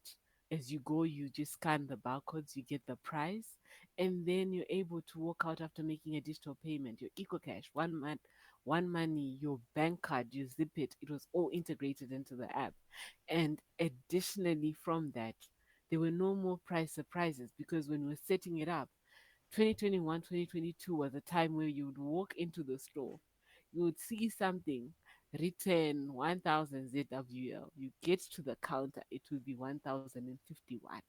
As you go, you just scan the barcodes, you get the price, and then you're able to walk out after making a digital payment. Your EcoCash, 1 month, one money, your bank card, you zip it. It was all integrated into the app. And additionally, from that, there were no more price surprises because when we were setting it up, 2021, 2022 was a time where you would walk into the store, you would see something written 1000 ZWL. You get to the counter, it will be 1051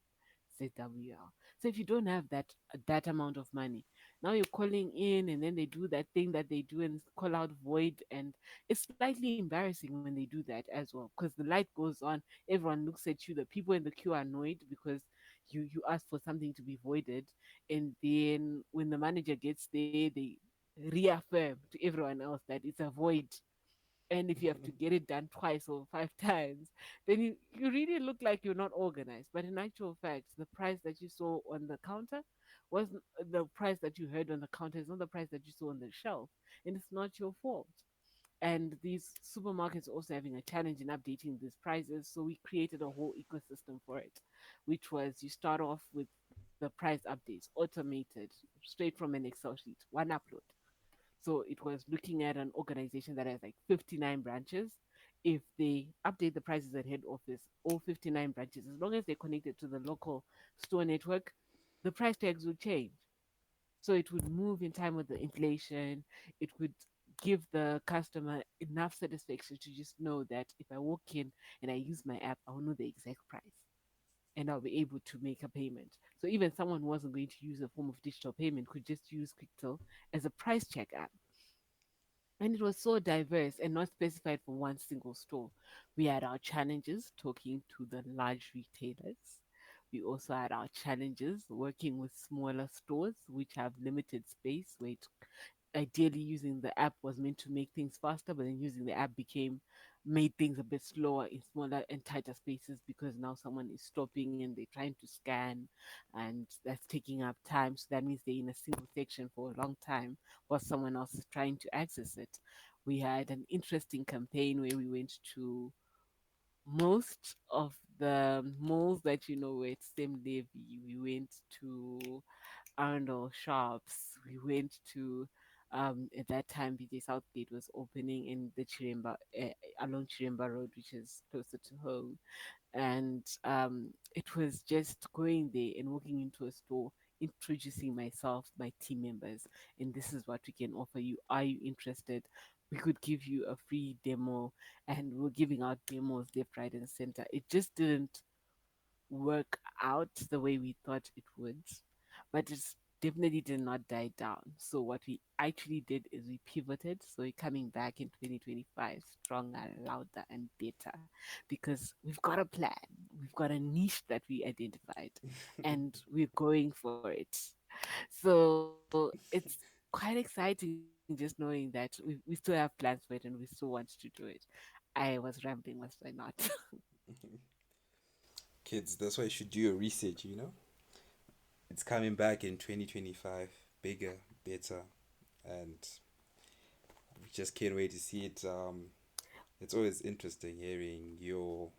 ZWL. So if you don't have that amount of money, now you're calling in and then they do that thing that they do and call out void, and it's slightly embarrassing when they do that as well because the light goes on, everyone looks at you, the people in the queue are annoyed because you asked for something to be voided, and then when the manager gets there, they reaffirm to everyone else that it's a void. And if you have to get it done twice or 5 times, then you really look like you're not organized. But in actual fact, the price that you saw on the counter wasn't the price that you heard on the counter, it's not the price that you saw on the shelf. And it's not your fault. And these supermarkets also having a challenge in updating these prices. So we created a whole ecosystem for it, which was you start off with the price updates, automated, straight from an Excel sheet, one upload. So it was looking at an organization that has like 59 branches. If they update the prices at head office, all 59 branches, as long as they're connected to the local store network, the price tags would change. So it would move in time with the inflation. It would give the customer enough satisfaction to just know that if I walk in and I use my app, I'll know the exact price and I'll be able to make a payment. So even someone who wasn't going to use a form of digital payment could just use Kwiktill as a price check app. And it was so diverse and not specified for one single store. We had our challenges talking to the large retailers. We also had our challenges working with smaller stores which have limited space, where ideally using the app was meant to make things faster, but then using the app became made things a bit slower in smaller and tighter spaces because now someone is stopping and they're trying to scan and that's taking up time. So that means they're in a single section for a long time while someone else is trying to access it. We had an interesting campaign where we went to most of the malls that you know where it's same levy. We went to Arnold shops. We went to at that time BJ Southgate was opening in the Chiremba along Chiremba Road, which is closer to home. And it was just going there and walking into a store, introducing myself, my team members, and this is what we can offer you. Are you interested? We could give you a free demo, and we're giving out demos left, right, and center. It just didn't work out the way we thought it would, but it's definitely did not die down. So what we actually did is we pivoted. So we're coming back in 2025 stronger, louder, and better because we've got a plan. We've got a niche that we identified, and we're going for it. So it's quite exciting just knowing that we still have plans for it and we still want to do it. I was rambling, was I not? Kids, that's why you should do your research, you know? It's coming back in 2025, bigger, better, and just can't wait to see it. It's always interesting hearing your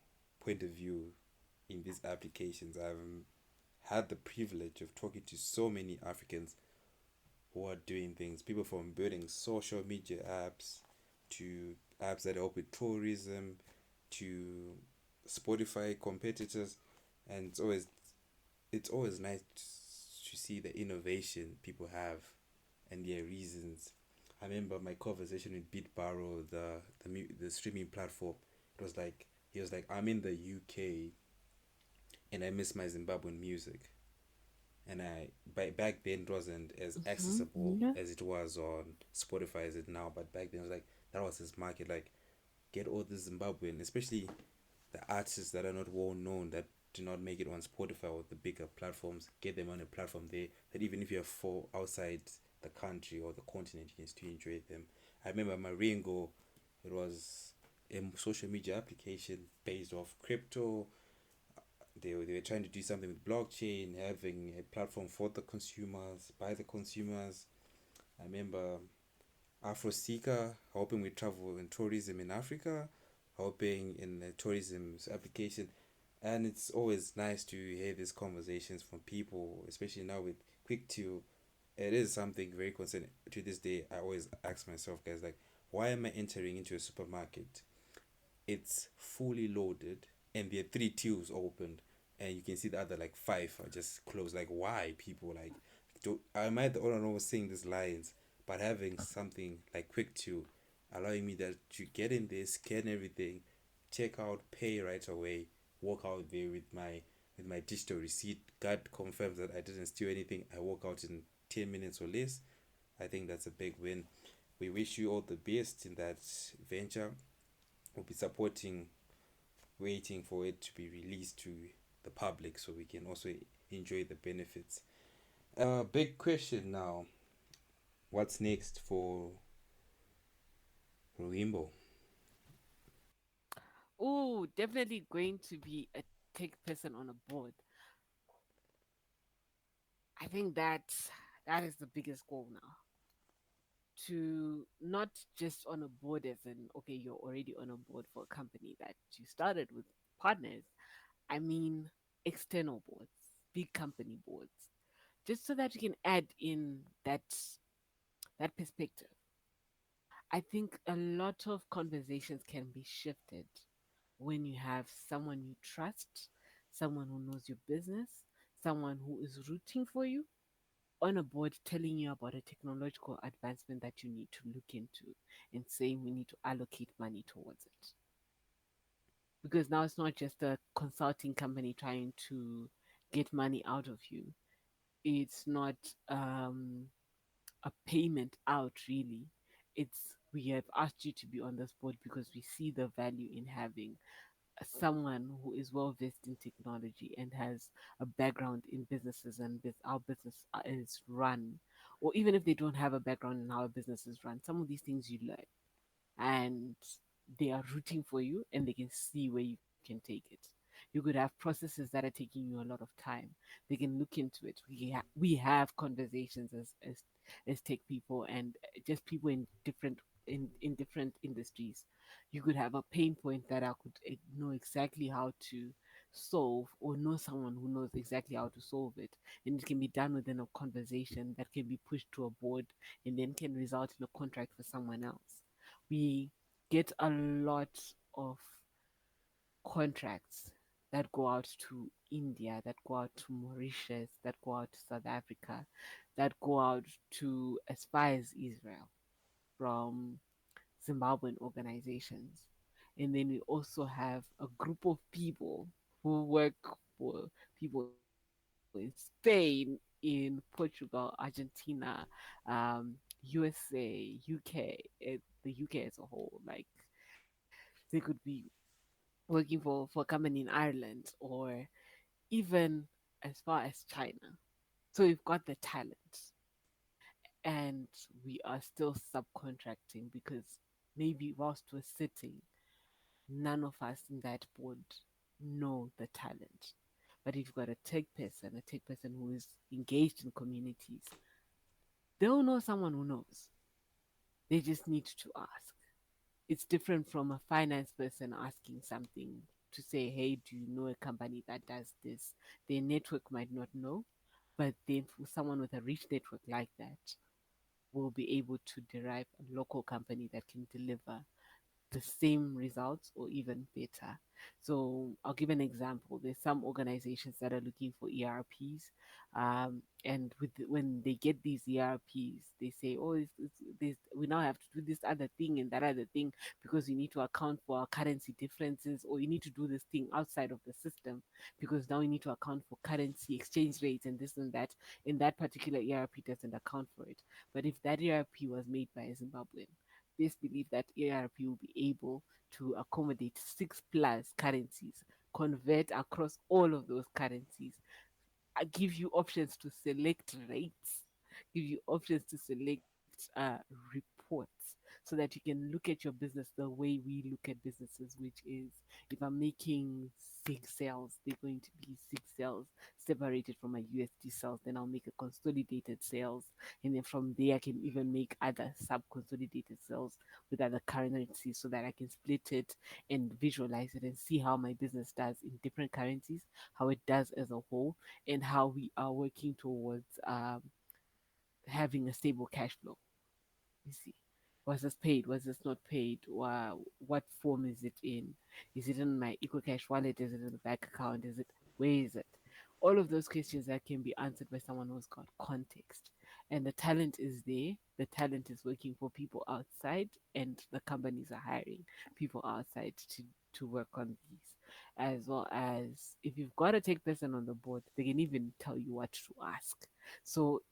point of view in these applications. I've had the privilege of talking to so many Africans who are doing things. People from building social media apps to apps that help with tourism to Spotify competitors, and it's always nice to see the innovation people have and their reasons. I remember my conversation with Beat Barrow, the streaming platform. It was like he was like, I'm in the UK and I miss my Zimbabwean music. And back then it wasn't as accessible Yeah. as it was on Spotify as it now. But back then it was like that was his market. Like get all the Zimbabwean, especially the artists that are not well known, that do not make it on Spotify or the bigger platforms. Get them on a platform there that even if you're for outside the country or the continent, you can still enjoy them. I remember Maringo. It was a social media application based off crypto. They were trying to do something with blockchain, having a platform for the consumers, by the consumers. I remember Afro Seeker helping with travel and tourism in Africa, helping in the tourism application. And it's always nice to hear these conversations from people, especially now with Kwiktill. It is something very concerning. To this day, I always ask myself, guys, like, why am I entering into a supermarket? It's fully loaded and there are three tills opened and you can see the other like five are just closed. Like why people like do am I the only one who's saying these lines? But having something like quick to allowing me that to get in there, scan everything, check out, pay right away, walk out there with my digital receipt. God confirms that I didn't steal anything. I walk out in 10 minutes or less. I think that's a big win. We wish you all the best in that venture. We'll be supporting, waiting for it to be released to the public so we can also enjoy the benefits. Big question now. What's next for Ruvimbo? Oh, definitely going to be a tech person on a board. I think that is the biggest goal now. To not just on a board as in okay, you're already on a board for a company that you started with partners. I mean external boards, big company boards, just so that you can add in that perspective. I think a lot of conversations can be shifted when you have someone you trust, someone who knows your business, someone who is rooting for you on a board telling you about a technological advancement that you need to look into and saying we need to allocate money towards it. Because now it's not just a consulting company trying to get money out of you. It's not a payment out really. It's we have asked you to be on this board because we see the value in having someone who is well versed in technology and has a background in businesses and our business is run, or even if they don't have a background in how a business is run, some of these things you learn and they are rooting for you and they can see where you can take it. You could have processes that are taking you a lot of time. They can look into it. We have conversations as tech people and just people in different industries. You could have a pain point that I could know exactly how to solve or know someone who knows exactly how to solve it, and it can be done within a conversation that can be pushed to a board and then can result in a contract for someone else. We get a lot of contracts that go out to India, that go out to Mauritius, that go out to South Africa, that go out to as far as Israel from Zimbabwean organizations. And then we also have a group of people who work for people in Spain, in Portugal, Argentina, USA, UK, the UK as a whole. Like they could be working for a company in Ireland or even as far as China. So we've got the talent and we are still subcontracting because maybe whilst we're sitting, none of us in that board know the talent. But if you've got a tech person who is engaged in communities, they'll know someone who knows. They just need to ask. It's different from a finance person asking something to say, hey, do you know a company that does this? Their network might not know, but then for someone with a rich network like that, will be able to derive a local company that can deliver the same results or even better. So I'll give an example. There's some organizations that are looking for ERPs, and when they get these ERPs, they say, "Oh, we now have to do this other thing and that other thing because you need to account for our currency differences, or you need to do this thing outside of the system because now you need to account for currency exchange rates and this and that." And that particular ERP doesn't account for it. But if that ERP was made by a Zimbabwean, this believe that ARP will be able to accommodate six plus currencies, convert across all of those currencies, give you options to select rates, give you options to select reports so that you can look at your business the way we look at businesses, which is if I'm making six sales, they're going to be six sales separated from my USD sales. Then I'll make a consolidated sales. And then from there, I can even make other sub consolidated sales with other currencies so that I can split it and visualize it and see how my business does in different currencies, how it does as a whole, and how we are working towards having a stable cash flow. You see, was this paid? Was this not paid? What form is it in? Is it in my EcoCash wallet? Is it in the bank account? Is it where is it? All of those questions that can be answered by someone who's got context. And the talent is there. The talent is working for people outside, and the companies are hiring people outside to work on these. As well as if you've got a tech person on the board, they can even tell you what to ask. So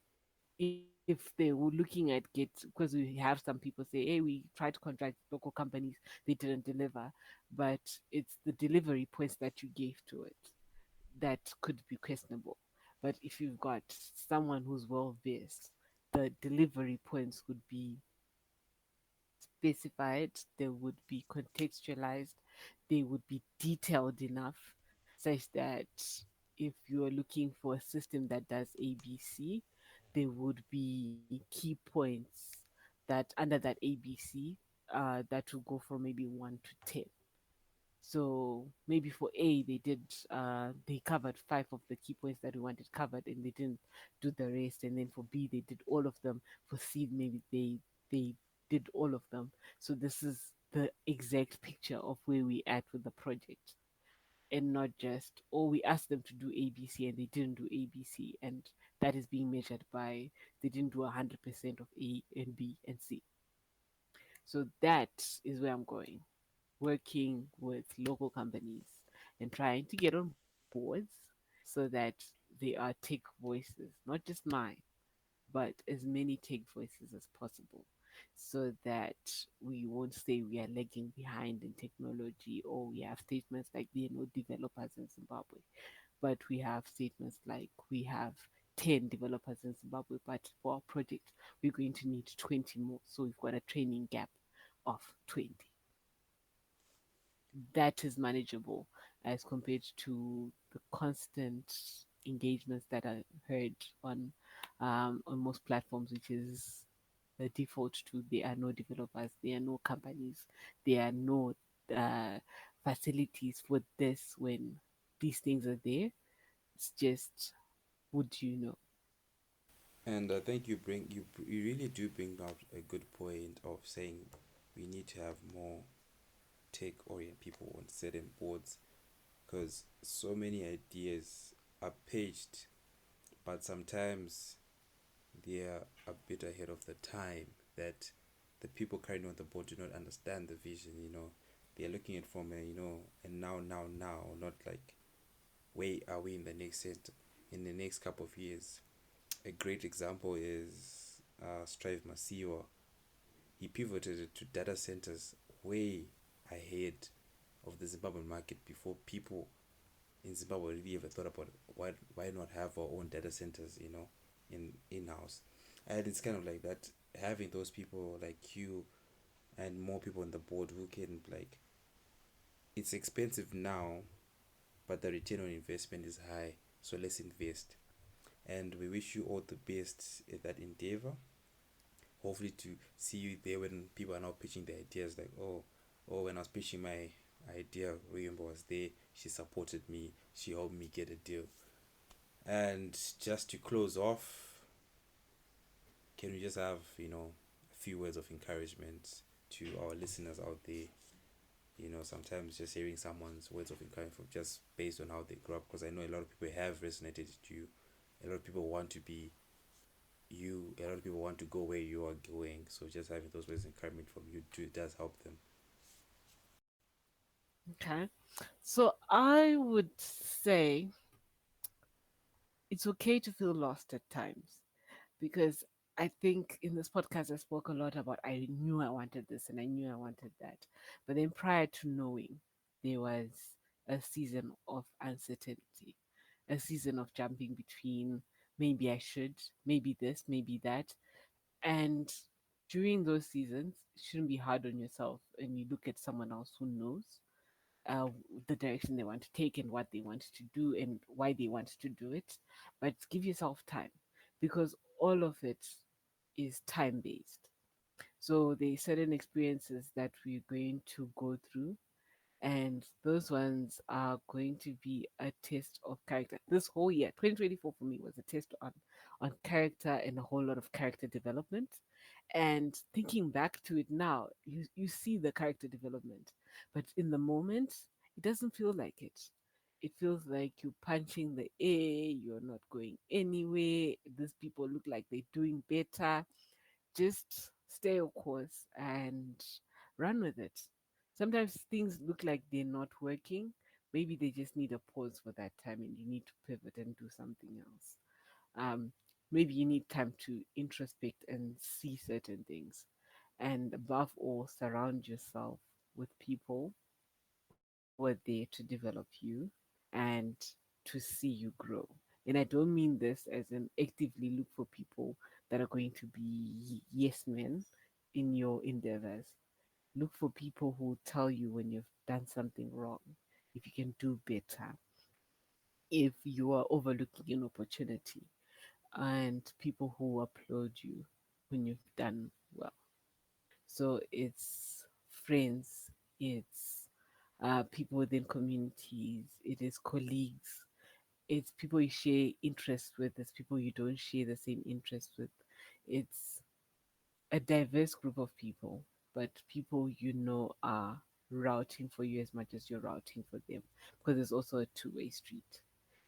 if they were looking at get, because we have some people say, hey, we tried to contract local companies, they didn't deliver, but it's the delivery points that you gave to it that could be questionable. But if you've got someone who's well versed, the delivery points would be specified, they would be contextualized, they would be detailed enough such that if you are looking for a system that does ABC, there would be key points that under that ABC that will go from maybe 1 to 10. So maybe for A, they covered five of the key points that we wanted covered, and they didn't do the rest. And then for B, they did all of them. For C, maybe they did all of them. So this is the exact picture of where we at with the project, and not just we asked them to do ABC and they didn't do ABC, and that is being measured by they didn't do 100% of A and B and C. So that is where I'm going, working with local companies and trying to get on boards so that they are tech voices, not just mine, but as many tech voices as possible, so that we won't say we are lagging behind in technology, or we have statements like there are no developers in Zimbabwe, but we have statements like we have 10 developers in Zimbabwe, but for our project, we're going to need 20 more. So we've got a training gap of 20. That is manageable as compared to the constant engagements that are heard on most platforms, which is the default to there are no developers, there are no companies, there are no uh, facilities for this when these things are there. It's just, would you know? And I think you really do bring up a good point of saying we need to have more tech oriented people on certain boards, because so many ideas are pitched, but sometimes they are a bit ahead of the time, that the people currently on the board do not understand the vision. They're looking at from a a now, not like where are we in the next couple of years. A great example is Strive Masiwa. He pivoted to data centers way ahead of the Zimbabwean market, before people in Zimbabwe really ever thought about why not have our own data centers, in house. And it's kind of like that, having those people like you and more people on the board who can, like, it's expensive now, but the return on investment is high, so let's invest. And we wish you all the best in that endeavor. hopefully to see you there when people are now pitching their ideas. Like, oh, when I was pitching my idea, Ruvimbo was there. She supported me. She helped me get a deal. And just to close off, can we just have a few words of encouragement to our listeners out there? Sometimes just hearing someone's words of encouragement from just based on how they grew up, because I know a lot of people have resonated with you. A lot of people want to be you. A lot of people want to go where you are going. So just having those words of encouragement from you too does help them. Okay. So I would say it's okay to feel lost at times, because I think in this podcast I spoke a lot about I knew I wanted this and I knew I wanted that. But then prior to knowing, there was a season of uncertainty, a season of jumping between maybe I should, maybe this, maybe that. And during those seasons, it shouldn't be hard on yourself and you look at someone else who knows uh, the direction they want to take and what they want to do and why they want to do it. But give yourself time, because all of it is time based. So there are certain experiences that we're going to go through, and those ones are going to be a test of character. This whole year, 2024 for me was a test on character and a whole lot of character development. And thinking back to it now, you see the character development, but in the moment, it doesn't feel like it. It feels like you're punching the air, you're not going anywhere. These people look like they're doing better. Just stay your course and run with it. Sometimes things look like they're not working. Maybe they just need a pause for that time and you need to pivot and do something else. Um, Maybe you need time to introspect and see certain things. And above all, surround yourself with people who are there to develop you and to see you grow. And I don't mean this as an actively look for people that are going to be yes men in your endeavors. Look for people who tell you when you've done something wrong, if you can do better, if you are overlooking an opportunity, and people who applaud you when you've done well. So it's friends, it's people within communities, it is colleagues, it's people you share interests with, it's people you don't share the same interests with. It's a diverse group of people, but people you know are routing for you as much as you're routing for them, because it's also a two-way street.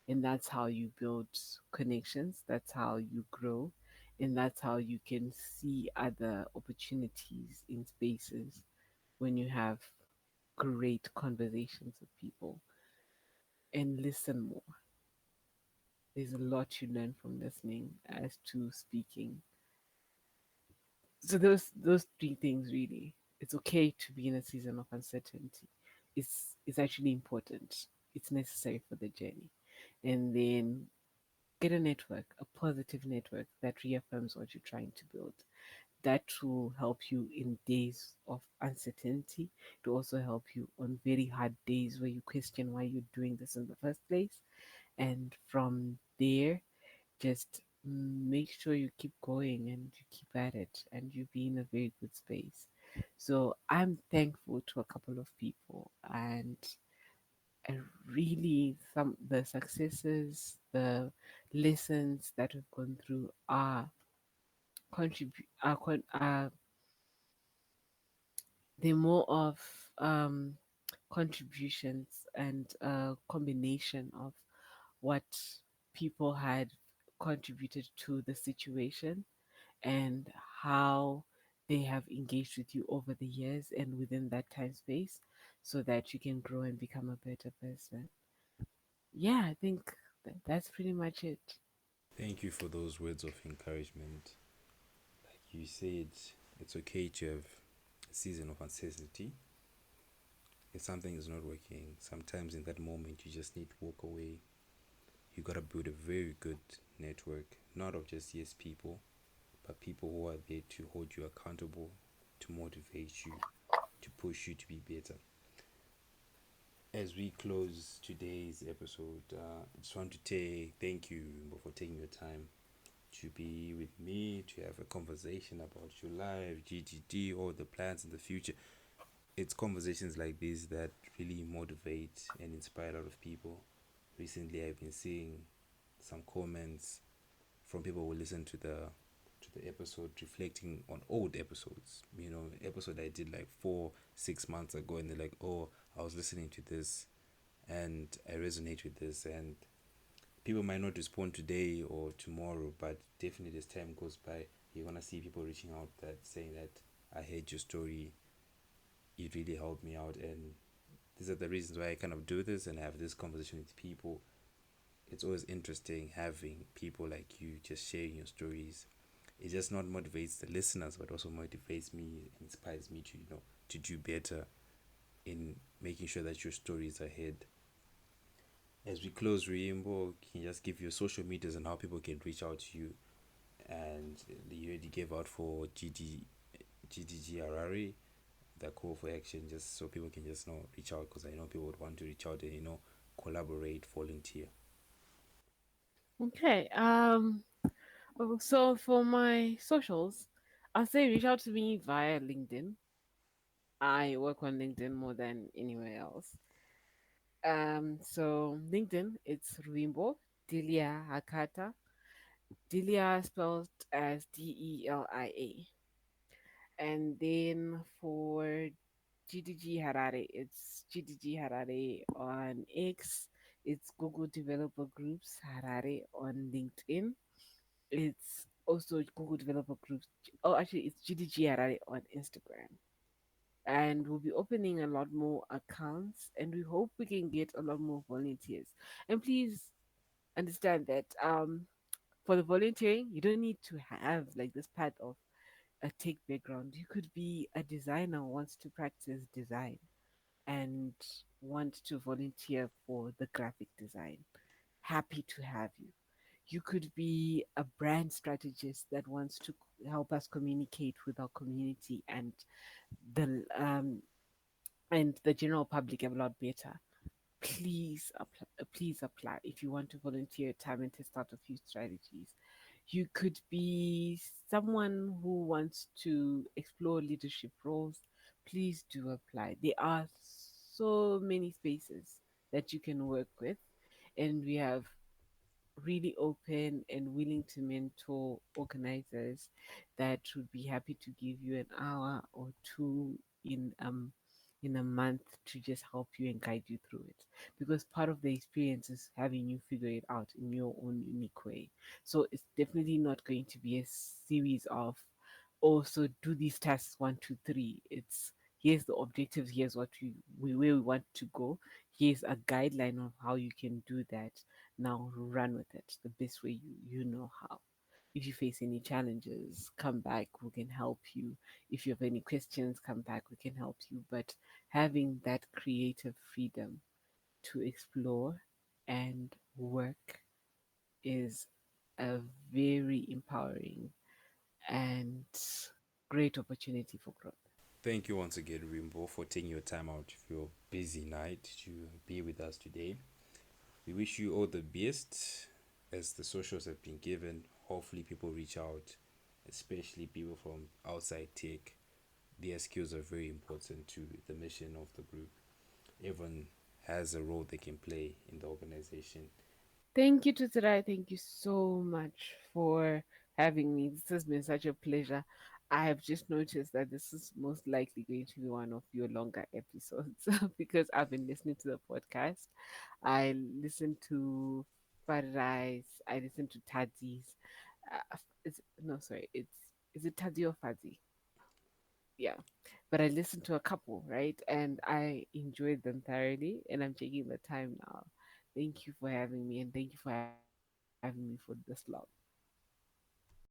And that's how you build connections, that's how you grow, and that's how you can see other opportunities in spaces when you have great conversations with people and listen more. There's a lot you learn from listening as to speaking. So those three things really. It's okay to be in a season of uncertainty. It's actually important. It's necessary for the journey. And then get a network, a positive network that reaffirms what you're trying to build. That will help you in days of uncertainty. To also help you on very hard days where you question why you're doing this in the first place. And from there, just make sure you keep going and you keep at it and you be in a very good space. So I'm thankful to a couple of people, and I really some the successes, the lessons that we've gone through are contribute are they're more of um contributions and a combination of what people had contributed to the situation and how they have engaged with you over the years and within that time space, so that you can grow and become a better person. Yeah, I think that's pretty much it. Thank you for those words of encouragement. Like you said, it's okay to have a season of uncertainty. If something is not working, sometimes in that moment you just need to walk away. You gotta build a very good network, not of just yes people, but people who are there to hold you accountable, to motivate you, to push you to be better. As we close today's episode, I just want to thank you for taking your time to be with me, to have a conversation about your life, GGD, or the plans in the future. It's conversations like these that really motivate and inspire a lot of people. Recently, I've been seeing some comments from people who listen to the episode reflecting on old episodes. You know, episode I did like 4 6 months ago, and they're like, "Oh, I was listening to this, and I resonate with this." And people might not respond today or tomorrow, but definitely as time goes by, you're gonna see people reaching out that saying that I heard your story, it really helped me out, and these are the reasons why I kind of do this and have this conversation with people. It's always interesting having people like you just sharing your stories. It just not motivates the listeners, but also motivates me, inspires me to to do better in making sure that your story is ahead. As we close, Ruyimbo, can you just give your social medias and how people can reach out to you? And you already gave out for GDG Harare the call for action, just so people can just reach out, because I know people would want to reach out and collaborate, volunteer. Okay. So for my socials, I'll say reach out to me via LinkedIn. I work on LinkedIn more than anywhere else. So LinkedIn, it's Ruvimbo Dilia Hakata. Delia spelled as Delia. And then for GDG Harare, it's GDG Harare on X. It's Google Developer Groups Harare on LinkedIn. It's also Google Developer Groups. Oh, actually, it's GDG Harare on Instagram. And we'll be opening a lot more accounts, and we hope we can get a lot more volunteers. And please understand that for the volunteering, you don't need to have like this part of a tech background. You could be a designer who wants to practice design and want to volunteer for the graphic design. Happy to have you. You could be a brand strategist that wants to help us communicate with our community the um, and the general public a lot better. Please apply if you want to volunteer your time and test out a few strategies. You could be someone who wants to explore leadership roles. Please do apply. There are so many spaces that you can work with, and we have really open and willing to mentor organizers that would be happy to give you an hour or two in a month to just help you and guide you through it, because part of the experience is having you figure it out in your own unique way. So it's definitely not going to be a series of, oh, so do these tasks 1 2 3. It's here's the objectives, here's what where we want to go, here's a guideline of how you can do that. Now run with it the best way you know how. If you face any challenges, come back, we can help you. If you have any questions, come back, we can help you. But having that creative freedom to explore and work is a very empowering and great opportunity for growth. Thank you once again, Rimbo, for taking your time out of your busy night to be with us today. We wish you all the best as the socials have been given. Hopefully, people reach out, especially people from outside tech. Their skills are very important to the mission of the group. Everyone has a role they can play in the organization. Thank you, Tuturai. Thank you so much for having me. This has been such a pleasure. I have just noticed that this is most likely going to be one of your longer episodes because I've been listening to the podcast. I listened to Farais. I listened to Tadzi's. It's no, sorry. It's is it Tadzi or Fadzi? Yeah, but I listened to a couple, right? And I enjoyed them thoroughly, and I'm taking the time now. Thank you for having me, and thank you for having me for this long.